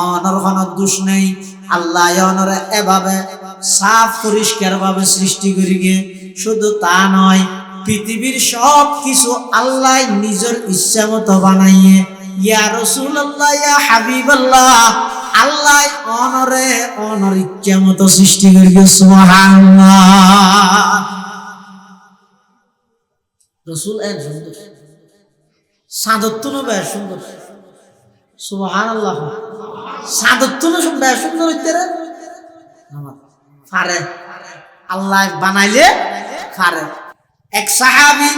অনর কোনো দোষ নেই। আল্লাহ অনরে এভাবে সাফ পরিষ্কার ভাবে সৃষ্টি করিগে। শুধু তা নয়, পৃথিবীর সব কিছু আল্লাহ নিজের ইচ্ছা মতো বানাইয়ে, ইয়া রাসূলুল্লাহ, ইয়া হাবিবাল্লাহ, আল্লাহ অনরে অনর ইচ্ছা মতো সৃষ্টি করিগে। সুবহানাল্লাহ। রাসূল এর সুন্দর, সাদতুনো বেশ সুন্দর। সুবহানাল্লাহ। সাদতুনো বেশ সুন্দর হইতে রে পারে, আল্লাহ বানাইলে পারে। এক সাহাবী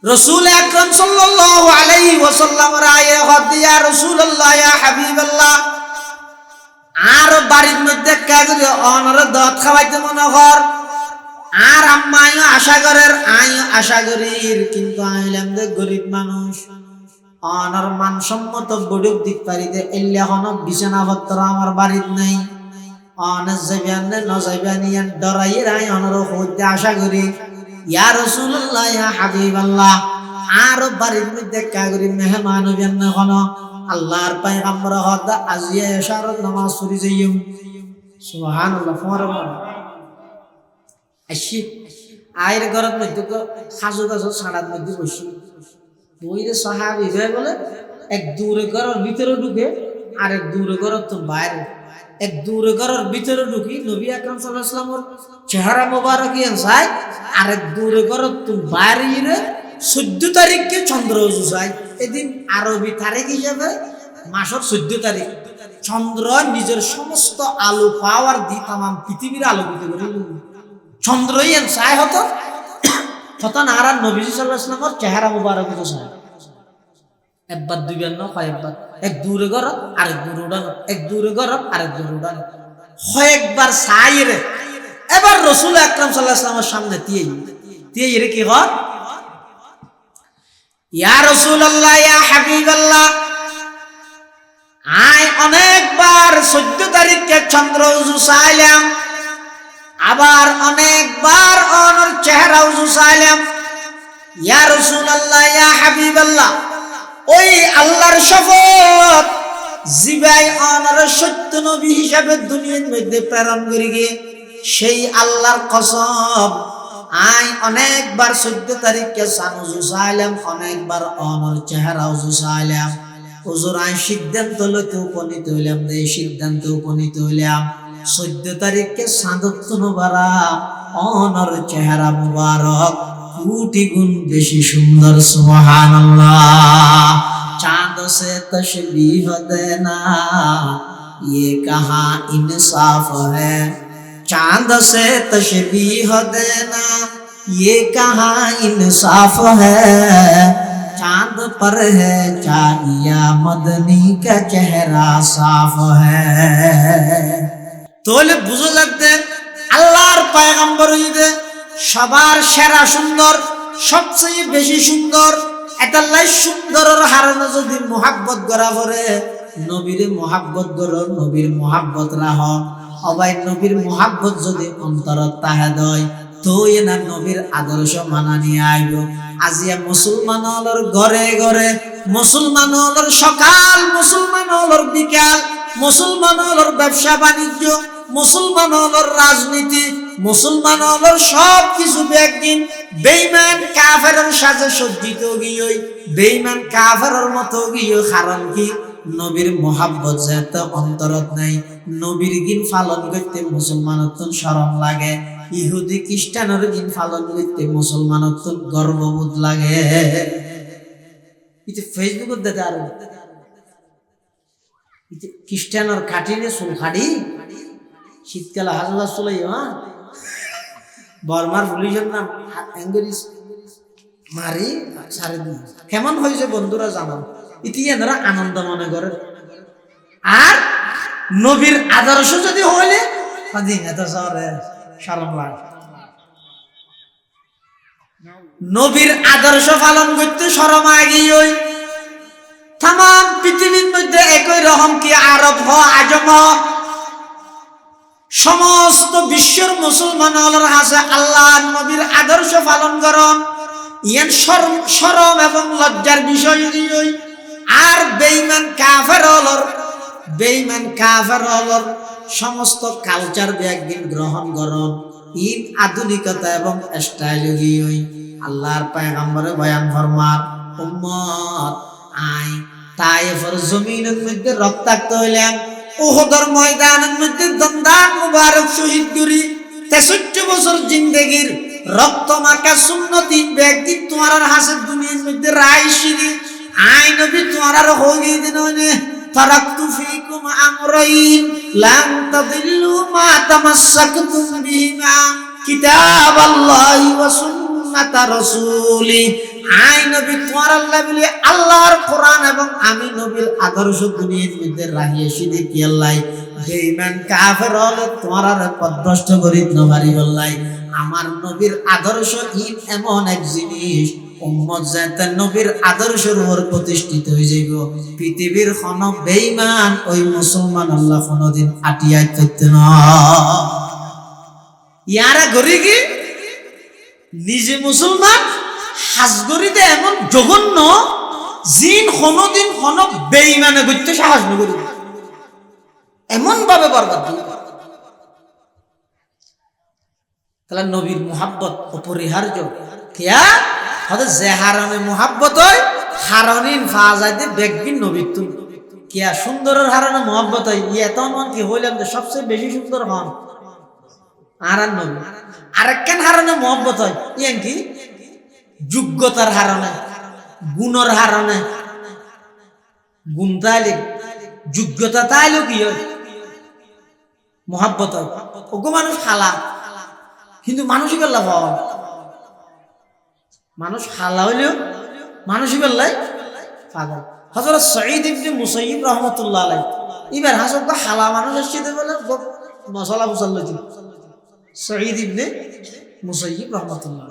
রাসূল আকরাম সাল্লাল্লাহু আলাইহি ওয়াসাল্লাম রায়ে হদিয়া, রাসূলুল্লাহ, ইয়া হাবিবাল্লাহ, আর বাড়ির মধ্যে কাজে অনরে দাঁত খাওয়াইতে মনে কর, আর আম্মাইও আশা করের, আইও আশা করির, কিন্তু আইলাম যে গরিব মানুষ, অনর মানসম্মত বড়ুক দিক পারিতে এলে হন বিছানাপত্র আমার বাড়ির নাই, অনেক যাইবান নজাইবানিয়ান ডরাইয়ের আই অনর হইতে আশা করি। ইয়া রাসূলুল্লাহ, ইয়া হাবিবাল্লাহ, আর বাড়ির মধ্যে কাগরি মেহমান হইবেন না কোন, আল্লাহর পয়গম্বর হদা আজিয়া ইশারাত নামাজ পড়ি যাইম। সুবহানাল্লাহ। ফরমান আসি আয়ের ঘরের মধ্যে খাজু গাছের ছাড়ার মধ্যে বসি বইরে সাহাবী ভাই বলে, এক দূরে ঘরের ভিতরে ঢুকে, আর এক দূরে ঘরের তো বাইরে। এক দূরে ঘরের ভিতরে ঢুকি নবী আকরাম সাল্লাল্লাহু আলাইহি ওয়াসাল্লামের চেহারা মোবারক চাই, আর এক দূরে ঘরের তো বাইরে 14 তারিখকে চন্দ্র চাই। এদিন আরবি তারিখ হিসাবে মাসের 14 তারিখ চন্দ্র নিজের সমস্ত আলো পাওয়ার দি তাম পৃথিবীর আলোকিত করে চন্দ্রই চাই হতো তখন আর নবীজি সাল্লাল্লাহু আলাইহি ওয়াসাল্লামের চেহারা মোবারক চাই। একবার দুইবার ন কয়েকবার, এক দূরে গরব আরেক দূরে উড়ানো, এক দূরে গরব আরেক দূরে উড়ানো, কয়েকবার চাই রে। এবার রাসূল আকরাম সাল্লাল্লাহু আলাইহি ওয়াসাল্লামের সামনে দিয়ে রে কি হয়, ইয়া রাসূলুল্লাহ, ইয়া হাবিবাল্লাহ, আই অনেকবার 14 তারিখে চন্দ্র উজু চাইলাম, আবার অনেকবার ওনার চেহারা উজু চাইলাম। ইয়া রাসূলুল্লাহ, ইয়া হাবিবাল্লাহ, ওই আল্লাহর শপথ, জিবাই ওনার সত্য নবী হিসাবে দুনিয়ার মধ্যে প্রেরণ করি গিয়ে, সেই আল্লাহর কসম, আই অনেকবার 14 তারিখে চান উজু চাইলাম, অনেকবার ওনার চেহারা উজু চাইলাম। হুজুর আই সিদ্ধান্ত লইতে উপনীত হইলাম, এই সিদ্ধান্ত উপনীত হইলাম 14 তারিখে সাদত নবারা ওনার চেহারা মুবারক কোটি গুণ বেশি সুন্দর। সুবহানাল্লাহ। চাঁদ সে তশবীহ দেনা ये कहाँ इंसाफ है, चांद से तशबीह देना ये कहाँ इंसाफ है, चांद पर है चाहिया मदनी का चेहरा साफ है। তাহলে বুঝো লাগবে আল্লাহর পয়গম্বর হইতে সবার সেরা সুন্দর, সবচেয়ে বেশি সুন্দর। এটা লাই সুন্দরের হারানো যদি মোহাব্বত করা পড়ে, নবীর মোহাব্বত করো, নবীর মোহাব্বত রাহ, সবাই নবীর মোহাব্বত যদি অন্তরত তাহে দয়, তো না নবীর আদর্শ মানা নিয়ে আইব। আজিয়া মুসলমান হলর ঘরে ঘরে, মুসলমান হলর সকাল, মুসলমান হলর বিকাল, মুসলমান হলর ব্যবসা বাণিজ্য, মুসলমান হলর রাজনীতি, মুসলমান হলর সব কিছু একদিন বেঈমান কাফেরের সাথে সজ্জিত গিয়ে, বেঈমান কাফেরের মতো গিয়ে। কারণ কি, নবীর মোহাব্বত যেহেতু অন্তরত নাই, নবীর দিন পালন করতে মুসলমানত্ব শরম লাগে, ইহুদি খ্রিস্টানের দিন পালন করতে মুসলমানত্ব গর্ববোধ লাগে। ফেসবুকত দেখা আর খ্রিস্টানের কাটিনে চুল খাড়ি, শীতকালে হাজলা চলাই, হ্যাঁ বর্মার পুলিশের নাম মারি সারে দিই। কেমন হয়েছে বন্ধুরা জানো, ইতিহাসরা আনন্দ মনে করে। আর নবীর আদর্শ যদি হইলে এত শরম লাগে। নবীর আদর্শ পালন করতে শরম আগেই ওই তাম পৃথিবীর মধ্যে একই রকম কি আরব হ আজম হ সমস্ত বিশ্বের মুসলমান আছে আল্লাহ নবীর আদর্শ পালন করন ইয়ান শরম এবং লজ্জার বিষয়। আর বেঈমান কাফের হলর সমস্ত কালচার একদিন গ্রহণ করন ইন আধুনিকতা এবং স্টাইল আল্লাহর পয়গম্বরে বয়ান ফরমান উম্মত আই তায়েফের জমিনের মধ্যে রক্তাক্ত হইলাম, উহুদের ময়দানের মধ্যে দন্দান মুবারক শহীদ করি 63 বছর জিন্দেগির রক্ত মাখা সুন্নতি ব্যক্তি তোমার হাসের দুনিয়ার মধ্যে রাইশিনি আই নবী তোমার হয়ে দিন তারাকতু ফীকুম আমরাইন লান তাদিল্লু মা তামাসসাকতুম বিহিমা কিতাবাল্লাহি ওয়া সুন্নাতা রাসূলি। আই নবী তোমার আল্লাহ বলি আল্লাহর কোরআন এবং আমি নবীর আদর্শ দুনিয়ার মধ্যে রাখিয়েছি দেখি আল্লাহ বেঈমান কাফের হলে তোমার পথভ্রষ্ট করিত নবারি বললাই। আমার নবীর আদর্শ এমন এক জিনিস উম্মত যাতে নবীর আদর্শের উপর প্রতিষ্ঠিত হয়ে যাইব পৃথিবীর কোন বেঈমান ওই মুসলমান আল্লাহ কোনদিন আটিয়াই করতে না। ইয়ারা গরি কি নিজে মুসলমান হাজগরিতে এমন জঘন্য জিন কোনদিন কোন বেঈমানে করতে সাহস নকরি এমন ভাবে বরবাদ দিল। তাহলে নবীর মুহাব্বত অপরিহার্য কিয়া হতে যে হারণে মুহাব্বত হয় হারণিন ফাজাইতে দেখবিন নবীর তুমি কিয়া সুন্দরের হারণে মুহাব্বত হয় এত মন কি হইলাম যে সবচেয়ে বেশি সুন্দর হন আর নবী। আরেকখান হারণে মুহাব্বত হয় ইয়ান কি যোগ্যতার হারণে গুণের হারণে গুণ তাইলে যোগ্যতা তাইলেও কি হয় মুহাব্বত হয় ওগো মানুষ খালা কিন্তু মানুষই বেল্লা পাওয়া মানুষ খালা হইলেও মানুষই বেল্লাই পাগল। হযরত সঈদ ইবনে মুসাইয়িব রাহমাতুল্লাহ আলাইহি এবার হাসব খালা মানুষ আসছে বলে মশলা মুসল্লা সঈদ ইবনে মুসাইয়িব রাহমাতুল্লাহ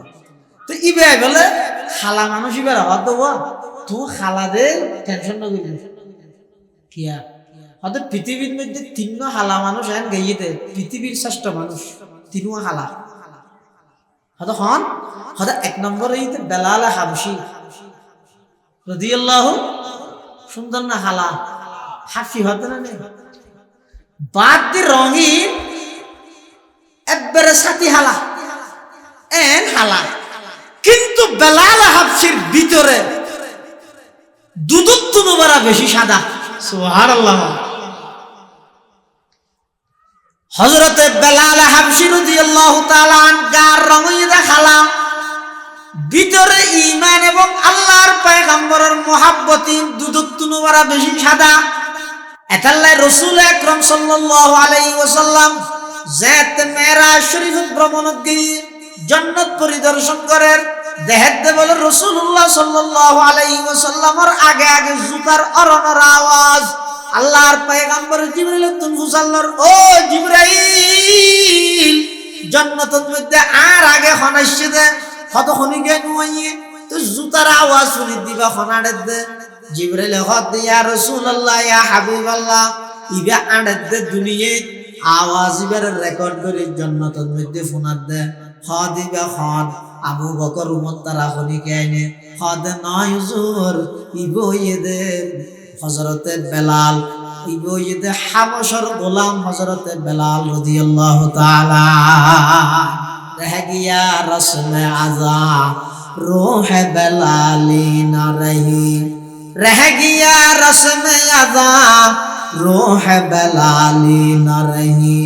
তো ইবে বলে খালা মানুষ ইবার হওয়া দেবো তুই খালা দে টেনশন না করবি কিয়া হয়তো পৃথিবীর মধ্যে 3 খালা মানুষ এন গাইতে পৃথিবীর শ্রেষ্ঠ মানুষ 3 খালা হয়তো হন হয়তো 1 নম্বর এইতে বেলাল হাবশি রাদিয়াল্লাহু সুন্দর না খালা হাফি হতো না বাদ দি রঙিন একবারে সাথী হালা এন হালা কিন্তু বেলাল হাবশির ভিতরে দুধত্ব নবরা বেশি সাদা সুবহানাল্লাহ। হযরতে বেলাল হাবশি রাদিয়াল্লাহু তাআলা আনকার রঙিদা খালা ভিতরে ঈমান এবং আল্লাহর পয়গম্বরের মুহাব্বতি দুধত্ব নবরা বেশি সাদা। এতাল্লাহ রাসূল আকরাম সাল্লাল্লাহু আলাইহি ওয়াসাল্লাম জাত মেরাজ শরীফ ভ্রমণত গিয়ে জান্নাত পরিদর্শন করেন দেখতে বলে রাসূলুল্লাহ সাল্লাল্লাহু আলাইহি ওয়াসাল্লামের আগে আগে জুতার অরণের আওয়াজ আল্লাহর পয়গম্বর জিবরাইল তুনফুসাল্লার ও জিবরাইল জান্নাতের মধ্যে আর আগে খনাইছে দে কত খনি গে নুইয়ে তো জুতার আওয়াজ শুনি দিবা খনাড়ে দে জিবরাইল হদ ইয়া রাসূলুল্লাহ ইয়া হাবিবাল্লাহ ইবা আড়ে দে দুনিয়ে আওয়াজ ইবার রেকর্ড করে জান্নাতের মধ্যে ফোনাত দে খাদিবা খান আবু বকর উমর তারা খনি কেনে খাদ নয় হুজুর ইবয়ে দে হযরতে বেলাল ইবয়ে দে হাবশর গোলাম হযরতে বেলাল রাদিয়াল্লাহু তাআলা রহ গিয়া রসমে আযা রূহ বেলালি না রহি রহ গিয়া রসমে আযা রূহ বেলালি না রহি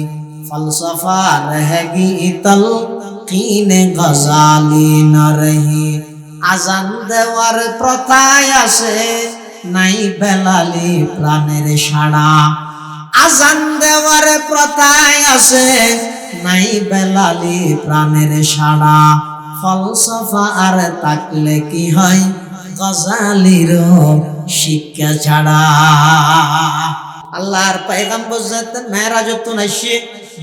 ফলসফা রহ গি তল কিনে গজালি না রহি আজান দেওয়ার প্রথায় আছে নাই বেলালি প্রাণের সাড়া আজান দেওয়ার প্রথায় আছে নাই বেলালি প্রাণের সাড়া ফলসফা আর থাকলে কি হয়, গজালির শিক্ষা ছাড়া। আল্লাহর পয়গম্বর যেতেন মেরাজতুন আসে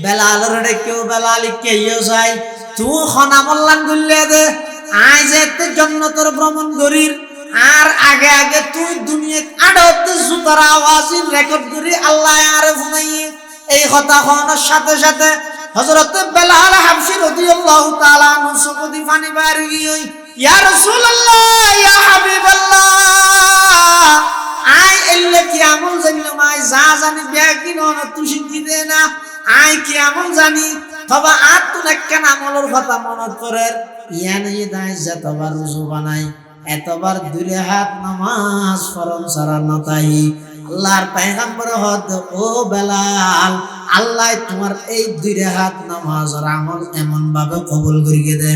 বেলালের ডেকেও বেলালিকে ইয়ে যায় তুই খনামল্লান গুল্লে দে আই যেতে জন্নতর ভ্রমণ করির আর আগে আগে তুই দুনিয়া আড়ত জুতার আওয়াজিন রেকর্ড করি আল্লাহ আরে শুনাই। এই কথা হওয়ার সাথে সাথে হযরত বেলাল হাবশী রাদিয়াল্লাহু তাআলা আনহু চোখে পানি বাড়ি গিয়ে ইয়া রাসূলুল্লাহ ইয়া হাবিবাল্লাহ আই এলে কি আমল জানি মাই যা জানি ব্যাকি না তুই শিখিতে না আই কি আমল জানি তবে আর তুই কেন আমলের কথা মনে করে ইয়ানে দাই যতবার রুজু বানাই এতবার দুই হাত নামাজ ফরজ সারা নতাই। আল্লাহর পয়গম্বর হদ ও বেলাল আল্লাহ তোমার এই দুই হাত নামাজ আর আমল এমন ভাবে কবুল করিয়ে দে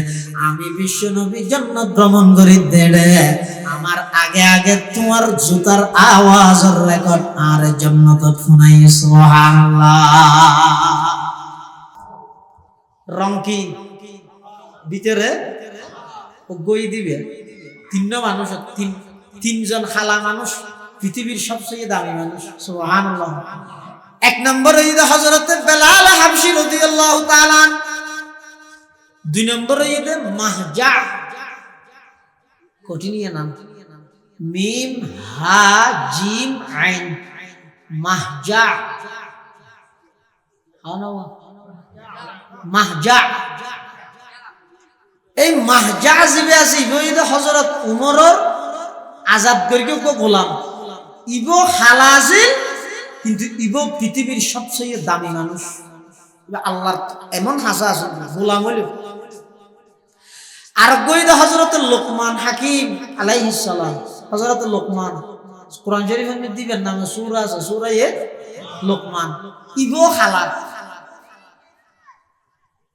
আমি বিশ্ব নবী জান্নাত ভ্রমণ করি দে আমার আগে আগে তোমার জুতার আওয়াজের রেকর্ড আর জান্নাত শুনাই। সুবহানাল্লাহ। রং কি ভিতরে ও গই দিবে তিনজন মানুষ তিনজন খালা মানুষ পৃথিবীর সবচেয়ে দামি মানুষ। সুবহানাল্লাহ। এক নম্বরে হযরত বেলাল হাবশী রাদিয়াল্লাহু তাআলা, দুই নম্বরে মাহজা কঠিন নাম মিম হা জিম আইন মাহজা মাহজা। এই মাহজা জিবে আছে হযরত উমরের আজাদ করিকে গোলাম ইবো খালা আছিল কিন্তু ইবো পৃথিবীর সবচেয়ে দামি মানুষ। আল্লাহর এমন হাসা আছে গোলাম হইল। আর হযরত লোকমান হাকিম আলাইহিস সালাম হযরত লোকমান কোরআন শরীফের মধ্যে দিবেন নামে সূরা আছে সূরা লোকমান ইবো খালা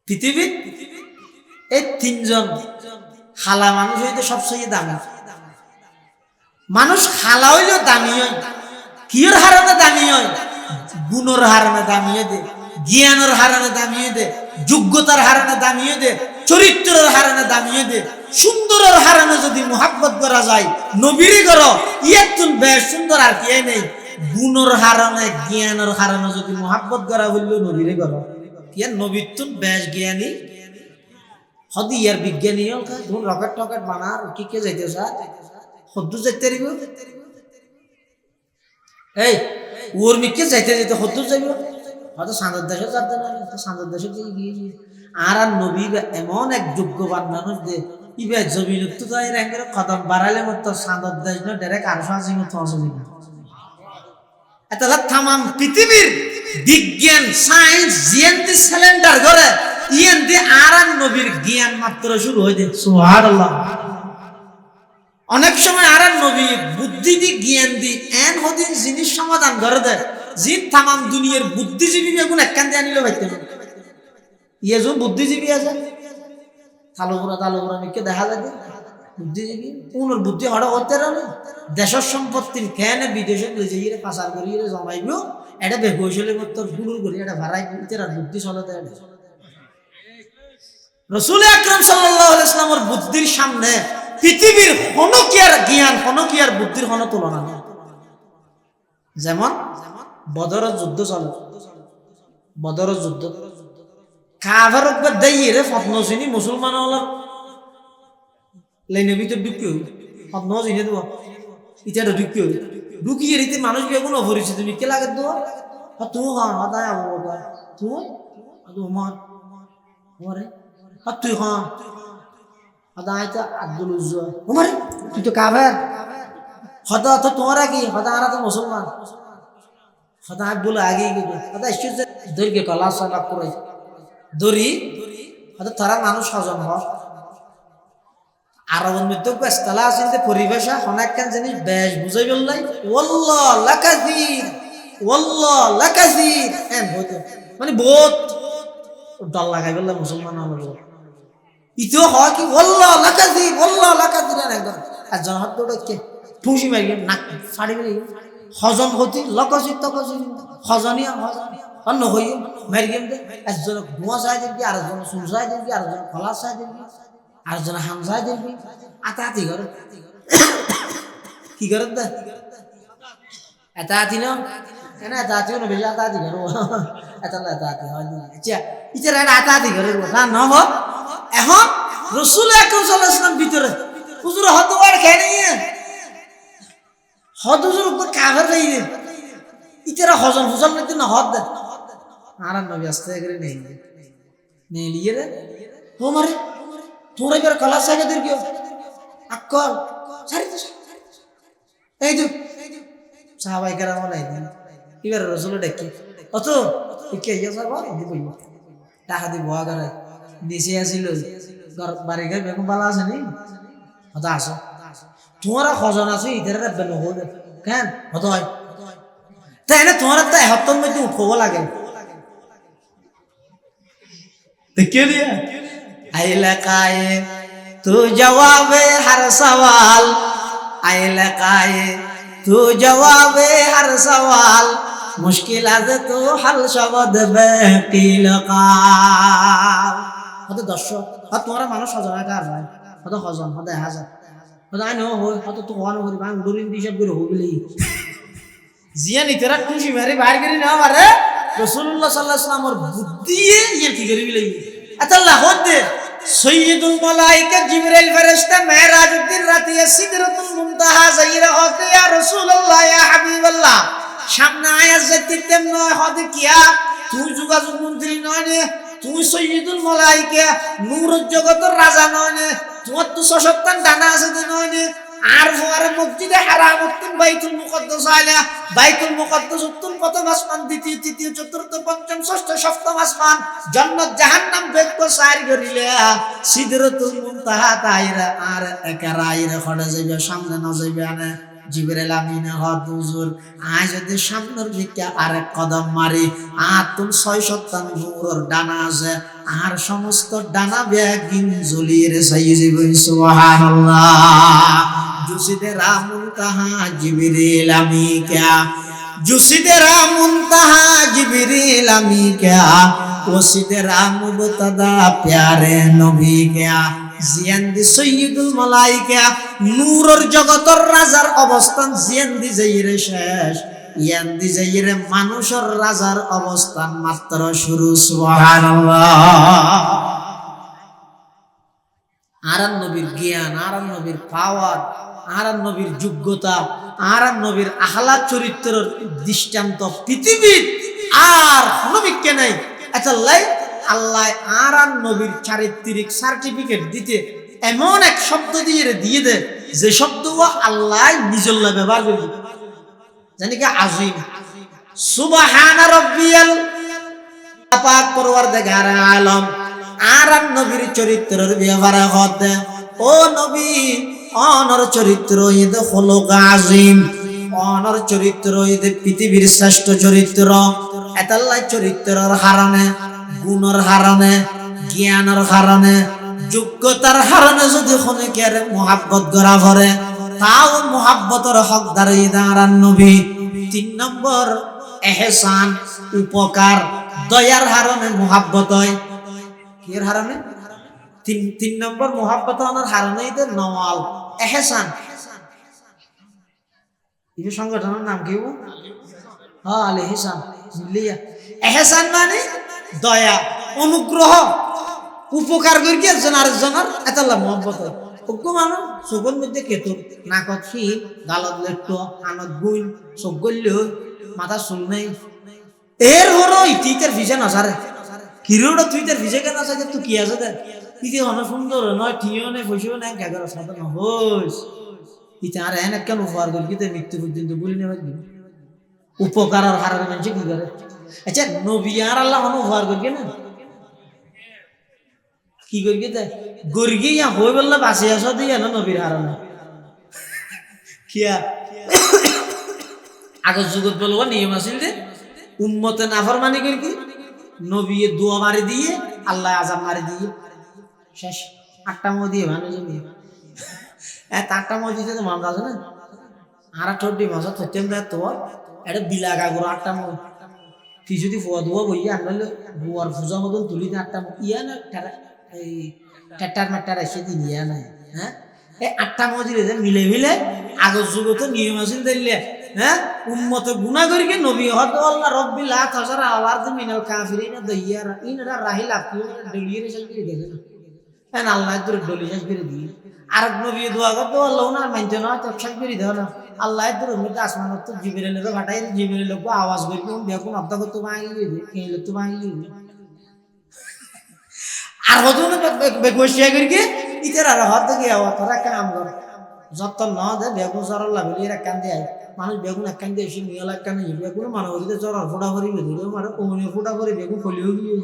পৃথিবীর এই তিনজন খালা মানুষ হইতে সবচেয়ে দামি মানুষ। খালা হইলেও দামি হয় কিয়র হারানে দামি হয় গুণের হারানে দামিয়ে দে জ্ঞানের হারানে দামিয়ে দে যোগ্যতার হারানে দামিয়ে দে চরিত্রের হারানে দামিয়ে দে সুন্দরের হারানে যদি মুহাব্বত করা যায় নবীরে করো ইয়েতুন বেশ সুন্দর আর কি নেই। গুণের হারানে জ্ঞানের হারানে যদি মুহাব্বত করা হইল নবীরে করো কি নবীতুন বেশ জ্ঞানী হদি ইয়ার বিজ্ঞানী ধরুন রকেট টকেট বানার কি কে যাইতে স্যার হদ্দু যাইতে পারিব এই ওর মিকে যাইতে যেতে হদ্দু যাইব হয়তো সাঁদের দেশে যাতে না সাঁদের দেশে গিয়ে আর আর নবী এমন এক যোগ্যবান মানুষ দে ইবে জমিন তো তাই র্যাঙ্কের কদম বাড়াইলে মতো সাঁদের দেশ না ডাইরেক্ট আরশো আসি মতো আসবি না। এত তামাম পৃথিবীর বিজ্ঞান সায়েন্স জিএনটি সিলিন্ডার করে ইএনটি আর নবীর জ্ঞান মাত্র শুরু হয়ে যায়। সুবহানাল্লাহ। অনেক সময় আর নবী বুদ্ধি দি জ্ঞান দি এন হদিন জিনিস সমাধান করে দেয় জি তামাম দুনিয়ার বুদ্ধিজীবী বেগুন একখান দিয়ে আনিলে পাইতে ইয়েজন বুদ্ধিজীবী আছে তালুপুরা মিকে দেখা যায় বুদ্ধিজীবী পুনর বুদ্ধি হড়া হতে রানে দেশের সম্পত্তির কেন বিদেশে যাইয়ে পাচার করি জমাইব এটা বেকৌশলের মতো গুরু করি এটা ভাড়াই বুদ্ধি চলাতে রাসূল আকরাম সাল্লাল্লাহু আলাইহি ওয়াসাল্লামের বুদ্ধির সামনে পৃথিবীর হনকিয়ার জ্ঞান হনকিয়ার বুদ্ধির হন তুলনা নেই। যেমন বদরের যুদ্ধ চলে বদরের যুদ্ধ কাভার উপর দেইয়ে রে ফতনসিনী মুসলমান হলাম লাইনের ভিতর ঢুকিও ফতনসিনী দেবো এটা ঢুকিও ঢুকিয়ে রীতি মানুষ বেগুন অপরিচিত তুমি কে লাগে দেবো তুই হন হতায় আবু তুই তোমার ওরে তুই হন হদায়তা আব্দুল উজ্জা ওমরে তুই তো কাফের হদা তো তোমরা কি হদা আরা তো মুসলমান হদা আব্দুল আগে গিয়ে হদা ইস্যুতে দৈর্ঘ্য কলা সালাপ করে দড়ি হদা তারা মানুষ হজম হয় আরবের মধ্যে বেস্তলা আছে যে পরিবেশা অনেক কেন জিনিস বেশ বুঝাই বললাই ওয়াল্লাহ লাকাজির এন হইতো মানে বহুত ডর লাগাই বললে মুসলমান হলো ইতো হয় কি ওয়াল্লাহ লাকাজির একদম আর জন হাত দৌড়ে কে ফুসি মারি নাক ফাড়ি মারি হজম হতি লকজি তকজি হজনিয়া অন্য হইও মারি গেম দে একজন ঘুমা চাই দিবি আরেকজন সুন চাই দিবি আরেকজন খোলা চাই দিবি আর জন হামজা দেখবি আতাতি ঘর কি ঘর দা আতাতি না কেন আতাতি না বেশি আতাতি ঘর আতাল্লাহ আতাতি হয় না আচ্ছা ইচার আতাতি ঘরের কথা না হ এখন রাসূল আকরাম সাল্লাল্লাহু আলাইহি ওয়াসাল্লাম ভিতরে হুজুর হতবার খেয়ে নিয়ে হদ হুজুর উপর কাভার লাইয়ে ইচারা হজম হুজুর নিতে না হদ দে আর নবী আস্তে করে নেই নেই লিয়ে রে ও মারে তোরা এবার কলা সাইকে দের কিও আকল সারি তো এই যে সাহাবায়ে কেরাম নাই এবার রাসূল ডাকে অত কে ইয়া সাহাবা এই বই টাকা দি বয়া করে নিচে আসিল ঘর বাড়ি ঘর বেগম বালা আছে নি হত আসো তোরা খজন আছে ইধারে রাখবেন হল কেন হত হয় তাই না তোরা তো হত্তর মধ্যে উঠবো লাগে के लिए आइलकाए तू जवाबे हर सवाल आइलकाए तू जवाबे हर सवाल मुश्किल आज तू हल शब्द बेकिल काल হতে দর্শক আর তোমরা মানুষ হজনা কার হয় হতে হজন হতে হাজার হতে আইন হয় হতে তো হন করি বাং দরিন হিসাব করে হবিলি জিয়া নিতেরা খুশি মারি বাইর করে না পারে রাসূলুল্লাহ সাল্লাল্লাহু আলাইহি ওয়াসাল্লামের বুদ্ধি ইয়ে কি করি বিলাই আল্লাহ হদে সৈয়দুল মালায়েকা জিবরাইল ফেরেশতা মেরাজের দিন রাতে সিদরাতুল মুনতাহা যাইরা হতে ইয়া রাসূলুল্লাহ ইয়া হাবিবাল্লাহ সামনে আয়াত যেতে তেম নয় হদে কিয়া তুই যোগাযোগ মন্ত্রী নয় তুই সৈয়দুল মালায়েকা নূরের জগতের রাজা নয় তোমার তো সশক্তান ডানা আছে নয় আর ফোয়ারে মসজিদে হারাম উত্তম বাইতুল মুকদ্দাস আলা বাইতুল মুকদ্দাস উত্তম প্রথম আসমান দ্বিতীয় তৃতীয় চতুর্থ পঞ্চম ষষ্ঠ সপ্তম আসমান জান্নাত জাহান্নাম বেকো সাইর করিলে সিদরাতুল মুনতাহা তাইরা আর একারাইরে খড়ে যাবে সামনে না যাবে না জিবরাইল আমিন হদ হুজুর আজ যদি সামনের দিকে আরেক কদম মারি আর তুম 6 নূরের ডানা আছে আর সমস্ত ডানা বেগিন জ্বলিয়ে সাইয়ে সুবহানাল্লাহ जुसिदरा मुंतहा जिब्रील अमी क्या जुसिदरा मुंतहा जिब्रील अमी क्या वसिदरा मुबतदा प्यारे नबी क्या জিয়ান্দি সৈয়দুল মালায়েকা নূরের জগতের রাজার অবস্থান জিয়ান্দি যাইরে শেষ ইয়ান্দি যাইরে মানুষের রাজার অবস্থান মাত্র শুরু সুবহানাল্লাহ আরান নবীর জ্ঞান আরান নবীর পাওয়ার আরান নবীর যোগ্যতা আরান নবীর আখলাক চরিত্রের দৃষ্টান্ত পৃথিবীর আর নবীকে নাই আল্লাহ আল্লাহ আরান নবীর চারিত্রিক সার্টিফিকেট দিতে এমন এক শব্দ দিয়ে দে যে শব্দ আল্লাহ নিজল্লা ব্যবহার করে জানি কি আযীম সুবহান রাব্বিয়াল পাক পরওয়ারদিগার আলম আরান নবীর চরিত্রের ব্যবহার হতে ও নবী অনর চরিত্র ঈদ খুলুক আযীম অনর চরিত্র ঈদ পৃথিবীর শ্রেষ্ঠ চরিত্র এতাল্লাহ চরিত্রের হারানে গুণের হারানে জ্ঞানের হারানে যোগ্যতার হারানে যদি খনিকের মোহাব্বত করা করে তাও মোহাব্বতের হকদার ঈদ আরান নবী 3 নম্বর ইহসান উপকার দয়ার হারানে মোহাব্বত হয় কির হারানে 3 নম্বর মোহাব্বত হওয়ার হারানে ঈদ নওয়াল ইহসান এই সংগঠনের নাম কি হ্যাঁ আল ইহসান মিলিয়া ইহসান মানে দয়া অনুগ্রহ উপকার করি একজন আরেকজনের এতলা মোহাব্বত ওগো মানুষ চোখের মধ্যে কেতুর নাকত ফিল গালত লেট্ট আনত গুইন চোখ গল্য মাথা চুল নেই এর হলো ইতিহাসের ভিজে নসারে হিরোটা তুই তার ভিজে কেন আছে তুই কি আছে দেখ ইতি অনেক সুন্দর নয় ঠিও নেই পয়সাও নেই কাগর সাথে না হোস ইতি আর এনে কেন উপহার করি কিন্তু মৃত্যু পর্যন্ত বলি নেওয়া উপকার আর হারার মানুষ কি করে আচ্ছা নবী আর আল্লাহ উপহার করি না কি করি দে গর্গি ইয়া হয়ে বললে বাঁচে আসা দিয়ে না নবীর হারানো কিয়া আগের যুগত বলবো নিয়ম আছিল যে উম্মতে নাফরমানি করি কি নবী দোয়া মারি দিয়ে আল্লাহ আযাব মারি দিয়ে শেষ 8টা মো দিয়ে মানুষ দিয়ে 8টা মো দিতে তো মামলা আছে না আর ঠোঁটি মাসা থতেম দে তো এটা বিলাগা গুলো 8টা মো তুই যদি ফোয়া দোয়া বইয়া আনলে বুয়ার পূজা মতন তুলি 8টা মো ইয়া না এই টেটার মেটার এসে দিলিয়া নাই হ্যাঁ এই 8টা মসজিদে যে মিলে মিলে আগর যুগে তো নিয়ম আছিল দিলে হ্যাঁ উম্মতে গুনাহ করিকে নবী হদ আল্লাহ রব্বিল লা তাজারা আওয়াজ মিনাল কাফিরিনা দাইয়ারা ইনরা রাহিল আপনি ডলিয়ে শেষ করে দেখেন হ্যাঁ আল্লাহ তোর ডলি শেষ করে দি আর নবী দোয়া করতে আল্লাহ না মানতে না তো শেষ করে দাও না আল্লাহ তোর মধ্যে আসমানত তো জিবরিলের ফাটাই জিবরিল আওয়াজ করি দেখুন আব্দা কত ভাঙি দিবে কেন তো ভাঙি দিবে আর হজুন বেগুশিয়া করিকে ইতার আর হদ গিয়া তারা কাম করে যত ন দে বেগুন সরল লাগলি এর কান দিয়ে মানুষ বেগুন এক কান দিয়ে এসে নিয়ে লাগ কান বেগুন মানবরিতে জ্বর ফোটা ভরি বেগুন মারে কোমনে ফোটা ভরি বেগুন ফলিও গিয়ে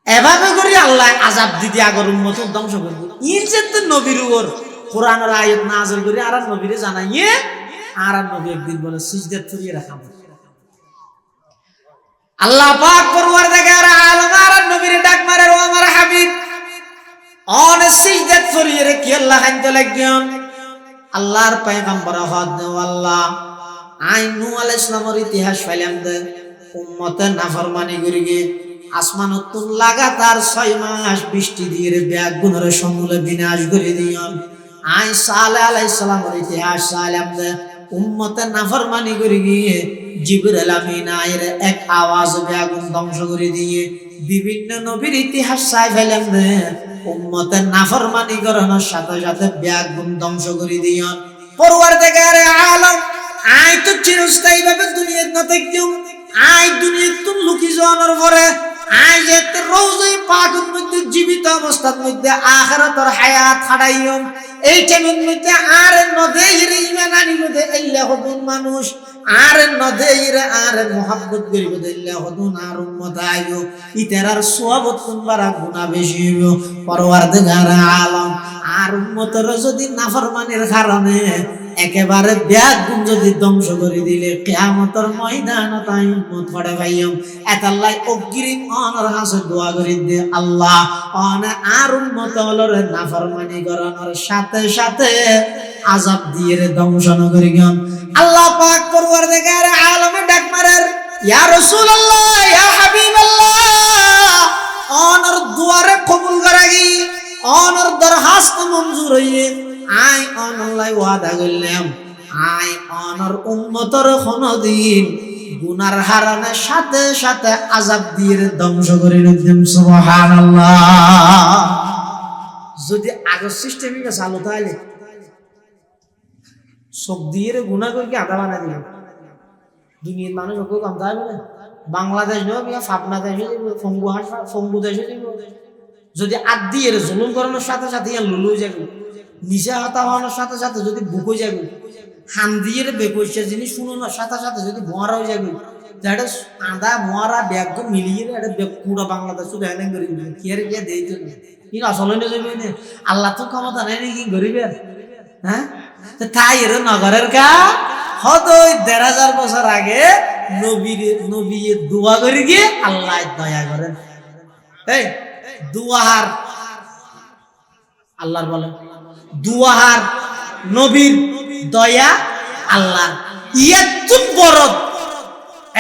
এভাবে করে আল্লাহ আযাব দিতে আগর উম্মত ধ্বংস করবে ইন যে তো নবীর উপর কোরআনের আয়াত নাযিল করে আর নবীরে জানাইয়ে আর নবী একদিন বলে সিজদাত করিয়ে রাখা আল্লাহ পাক পরওয়ারদিগার আলম আর নবীরে ডাক মারে ও আমার হাবিব অন সিজদাত করিয়ে রেখে আল্লাহ কানতে লাগিয়ন আল্লাহর পয়গম্বর হদ আল্লাহ আইনু আলাইহিস সালামের ইতিহাস ফাইলাম দে উম্মতে নাফরমানি করিগে আসমানত লাগাতার 6 মাস বৃষ্টি দিয়ে ব্যাগ গুণের সমূলে বিনাশ করে দিয়ন আই সালেহ আলাইহিস সালামের ইতিহাস সালাম দে উম্মতে নাফরমানি করে গিয়ে জিবরিল আমিন আয়ের এক আওয়াজ ব্যাগুন ধ্বংস করে দিয়ে বিভিন্ন নবীর ইতিহাস চাই ফেলেন দে উম্মতে নাফরমানি করানোর সাথে সাথে ব্যাগুন ধ্বংস করে দিয়ন পরওয়ারদিগার আলম আই তো চিরস্থায়ী ভাবে দুনিয়াতে না থাকিও আই দুনিয়াতে লুকি যাওয়ার পরে আই যে রোজে পাকের মধ্যে জীবিত অবস্থার মধ্যে আখিরাতের হায়াত হারাইও এই টাইমের মধ্যে আর নদেইর ঈমান আনিব দে আল্লাহ হুকুম মানুষ আর নদেইর আর মোহাব্বত করিব দে আল্লাহ হুকুম আর উম্মত আইও ইতারার সওয়াবত কুনবারা গুনাহ বেশি হইব পরওয়ারদিগার আলম আর উম্মতের যদি নাফরমানির কারণে একেবারে ব্যাগুন যদি ধ্বংস করে দিলে কিয়ামতের ময়দানে তাই উম্মত পড়ে ভাইম এতাল্লাই অগ্রিম অনর হাসে দোয়া করি দে আল্লাহ অনে আর উম্মত হলরে নাফরমানি করানোর সাথে সাথে আযাব দিয়ে ধ্বংস করি গন আল্লাহ পাক পরওয়ারদিগার আলমে ডাক মারার ইয়া রাসূলুল্লাহ ইয়া হাবিবাল্লাহ অনর দুয়ারে কবুল করাগি অনর দরখাস্ত মঞ্জুর হইয়ে আই অনলাই ওয়াদা করলাম আই অনর উম্মতর কোনদিন গুনার হারানে সাথে সাথে আযাব দিয়ে ধ্বংস করে দিম সুবহানাল্লাহ যদি আগের সিস্টেমে চালু তাইলে সব দিয়ে গুনাহ করে আদা বানাই দিল দুনিয়ার মানুষ ওকে কম যাবে না বাংলাদেশ নয় ফাপনা দেশে ফঙ্গু দেশে যদি আদ দিয়ে জুলুম করানোর সাথে সাথে লুলু যাবে নিশা হাতা হওয়ানোর সাথে সাথে যদি বুকো যাবে হান দিয়ে বেকইসা জিনিস শুনোনোর সাথে সাথে যদি মরা হয়ে যাবে এটা আদা মরা ব্যাগ মিলিয়ে এটা পুরো বাংলাদেশ শুধু হ্যাং করে দিবে কি আর গিয়ে দেই তো কিন্তু আসলে যাবে না আল্লাহ তো ক্ষমতা নেই নাকি গরিবের হ্যাঁ তাই এর নগরের কা হয়তো ১৫০০ বছর আগে নবী দোয়া করে গিয়ে আল্লাহ দয়া করেন এই দুয়াহার আল্লাহর বলেন দুয়াহার নবীর দয়া আল্লাহ এত বড়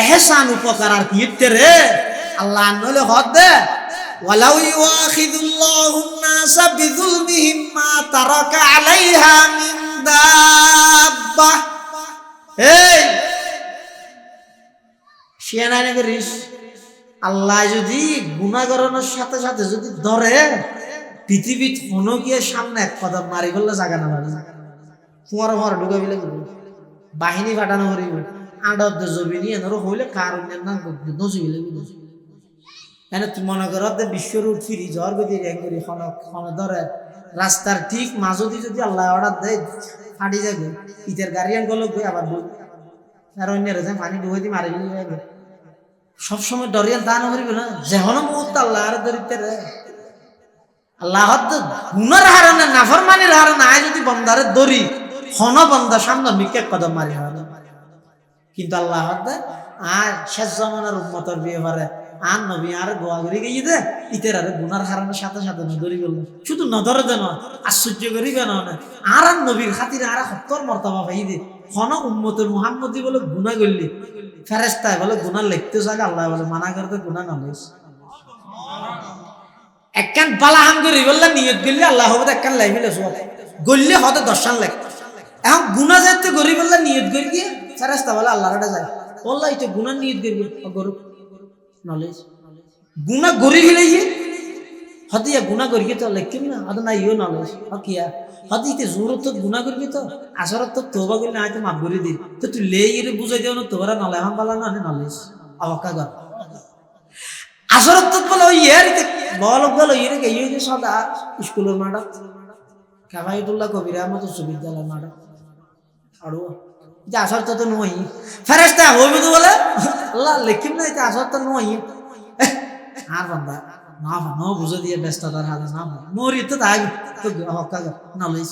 এহসান উপকার আর কি রে আল্লাহ নলে হদ দে ওয়ালাউ ইউআখিদুল্লাহুন নাসা বিযুলমিহিম মা তারাকা আলাইহা মিন দাব্বা এই শিয়ানানে করিস আল্লাহ যদি গুনাহ করানোর সাথে সাথে যদি ধরে পৃথিবীত কোনো গিয়ে সামনে এক কদম মারি ফেললে জায়গা না পারে ফুয়ার ঘর ঢুকে ফেলে বাহিনী ফাটানো করিব আডর জমি নিয়ে ধরো হইলে কারণ না নজি ফেলে এনে তুই মনে কর বিশ্বর ফিরি জ্বর গতি করি ধরে রাস্তার ঠিক মাঝদি যদি আল্লাহ অর্ডার দেয় ফাটি যাবে ইটের গাড়ি গেল আবার বই আর অন্যের পানি ডুবে দিয়ে মারি ফেলে যাবে সবসময় ডরিয়ান তা না করিবে না যেমন মুহূর্ত আল্লাহ আর দরিদ্রের আল্লাহ গুনার হারানে নাফরমানির হারানে আয় যদি বন্দারে দরি হন বন্দা সামনে মিকে কদম মারি হারানো কিন্তু আল্লাহ আর শেষ জমানার উম্মতের বিয়ে পারে আর নবী আর দোয়া করে গিয়ে দে ইতের আরে গুনার হারানোর সাথে সাথে নদরি গেল শুধু নদরে দেন আশ্চর্য করিবে না আর নবীর খাতিরে আর ৭০ মর্তবা পাই দে হন উম্মতের মুহাম্মদি বলে গুনাহ করলি ফেরেশতায় বলে গুনাহ লিখতে চাইলে আল্লাহ বলে মানা করতে গুনাহ নলেস একখান বালাহাম করে বললে নিয়ত গেলে আল্লাহ হবে একখান লাইফিলে সব গললে হতে দর্শন লাগ এখন গুণা যাইতে গরি বললে নিয়ত করি গিয়ে ফেরেশতা বলে আল্লাহটা যায় বললা এটা গুণা নিয়ত করবি গরু নলেজ গুণা গরি ফেলে গিয়ে হতে গুণা করি তো লেখিম না হতে না ইও নলেজ কিয়া হতে ইতে জোরত গুণা করবি তো আসরত তো তোবা করলে হয়তো মাফ করে দিই তো তুই লে গিয়ে বুঝাই দেও না তোরা নলে হাম পালা না নলেজ অবাকা গর আসরত তো বলে ওই ইয়ারিতে বলক বলো ইয়ে কে ইয়ে সদা স্কুলের মাঠা কামাইতুল্লাহ কবির আহমদ বিশ্ববিদ্যালয় মাঠা আরো এটা আসরত তো নয় ফেরেশতা হইবে তো বলে আল্লাহ লেখিম না এটা আসরত নয় আর বান্দা না না বুঝে দিয়ে ব্যস্ততার হাতে না মরি তো তাই তো হক্কা কর নলেজ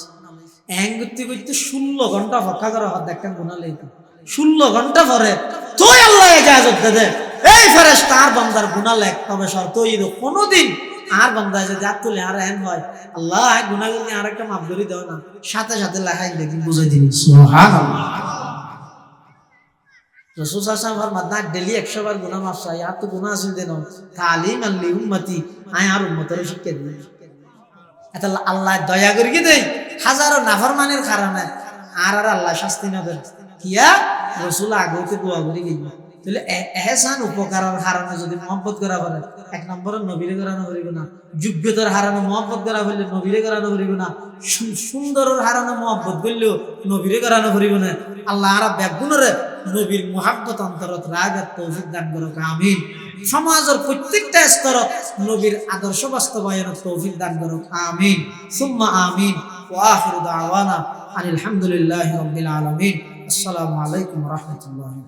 এং করতে করতে 16 ঘন্টা হক্কা করা হাত দেখেন গুনাহ লেখা 16 ঘন্টা পরে তুই আল্লাহ ইজাজত দে এই ফেরেশতা আর বান্দার গুনাহ লেখ তবে শর্ত এই কোনদিন আর বান্দা যদি হাত তুলে আর এন হয় আল্লাহ গুনাহ করলে আর একটা মাফ করে দাও না সাথে সাথে লেখাই দেখি বুঝাই দিবি সুবহানাল্লাহ রাসূল সাল্লাল্লাহু আলাইহি ওয়াসাল্লাম ফরমাতে ডেলি 100 বার গুনাহ মাফ চাই আর তো গুনাহ আছে দেন তালিম আল্লি উম্মতি আয় আর উম্মতের শিক্ষা দিই এটা আল্লাহ দয়া করে কি দেই হাজারো নাফরমানের কারণে আর আল্লাহ শাস্তি না দেন কিয়া রাসূল আগেতে দোয়া করে গই তাহলে এহসান উপকারের কারণে যদি মহব্বত করা পারে এক নম্বরে নবীরে করানো করিব না যোগ্যতার হারানো মহব্বত করা হইলে নবীরে করানো করিব না সুন্দরের হারানো মহব্বত করলেও নবীরে করানো করিব না আল্লাহ আর বেগুনরে নবীর মুহাব্বত অন্তরত রাগাত তৌফিক দান করুক আমিন সমাজের প্রত্যেকটা স্তরত নবীর আদর্শ বাস্তবায়নের তৌফিক দান করুক আমিন সুম্মা আমিন ওয়া আখিরু দাওয়ানা আলহামদুলিল্লাহি রাব্বিল আলামিন আসসালামু আলাইকুম ওয়া রাহমাতুল্লাহি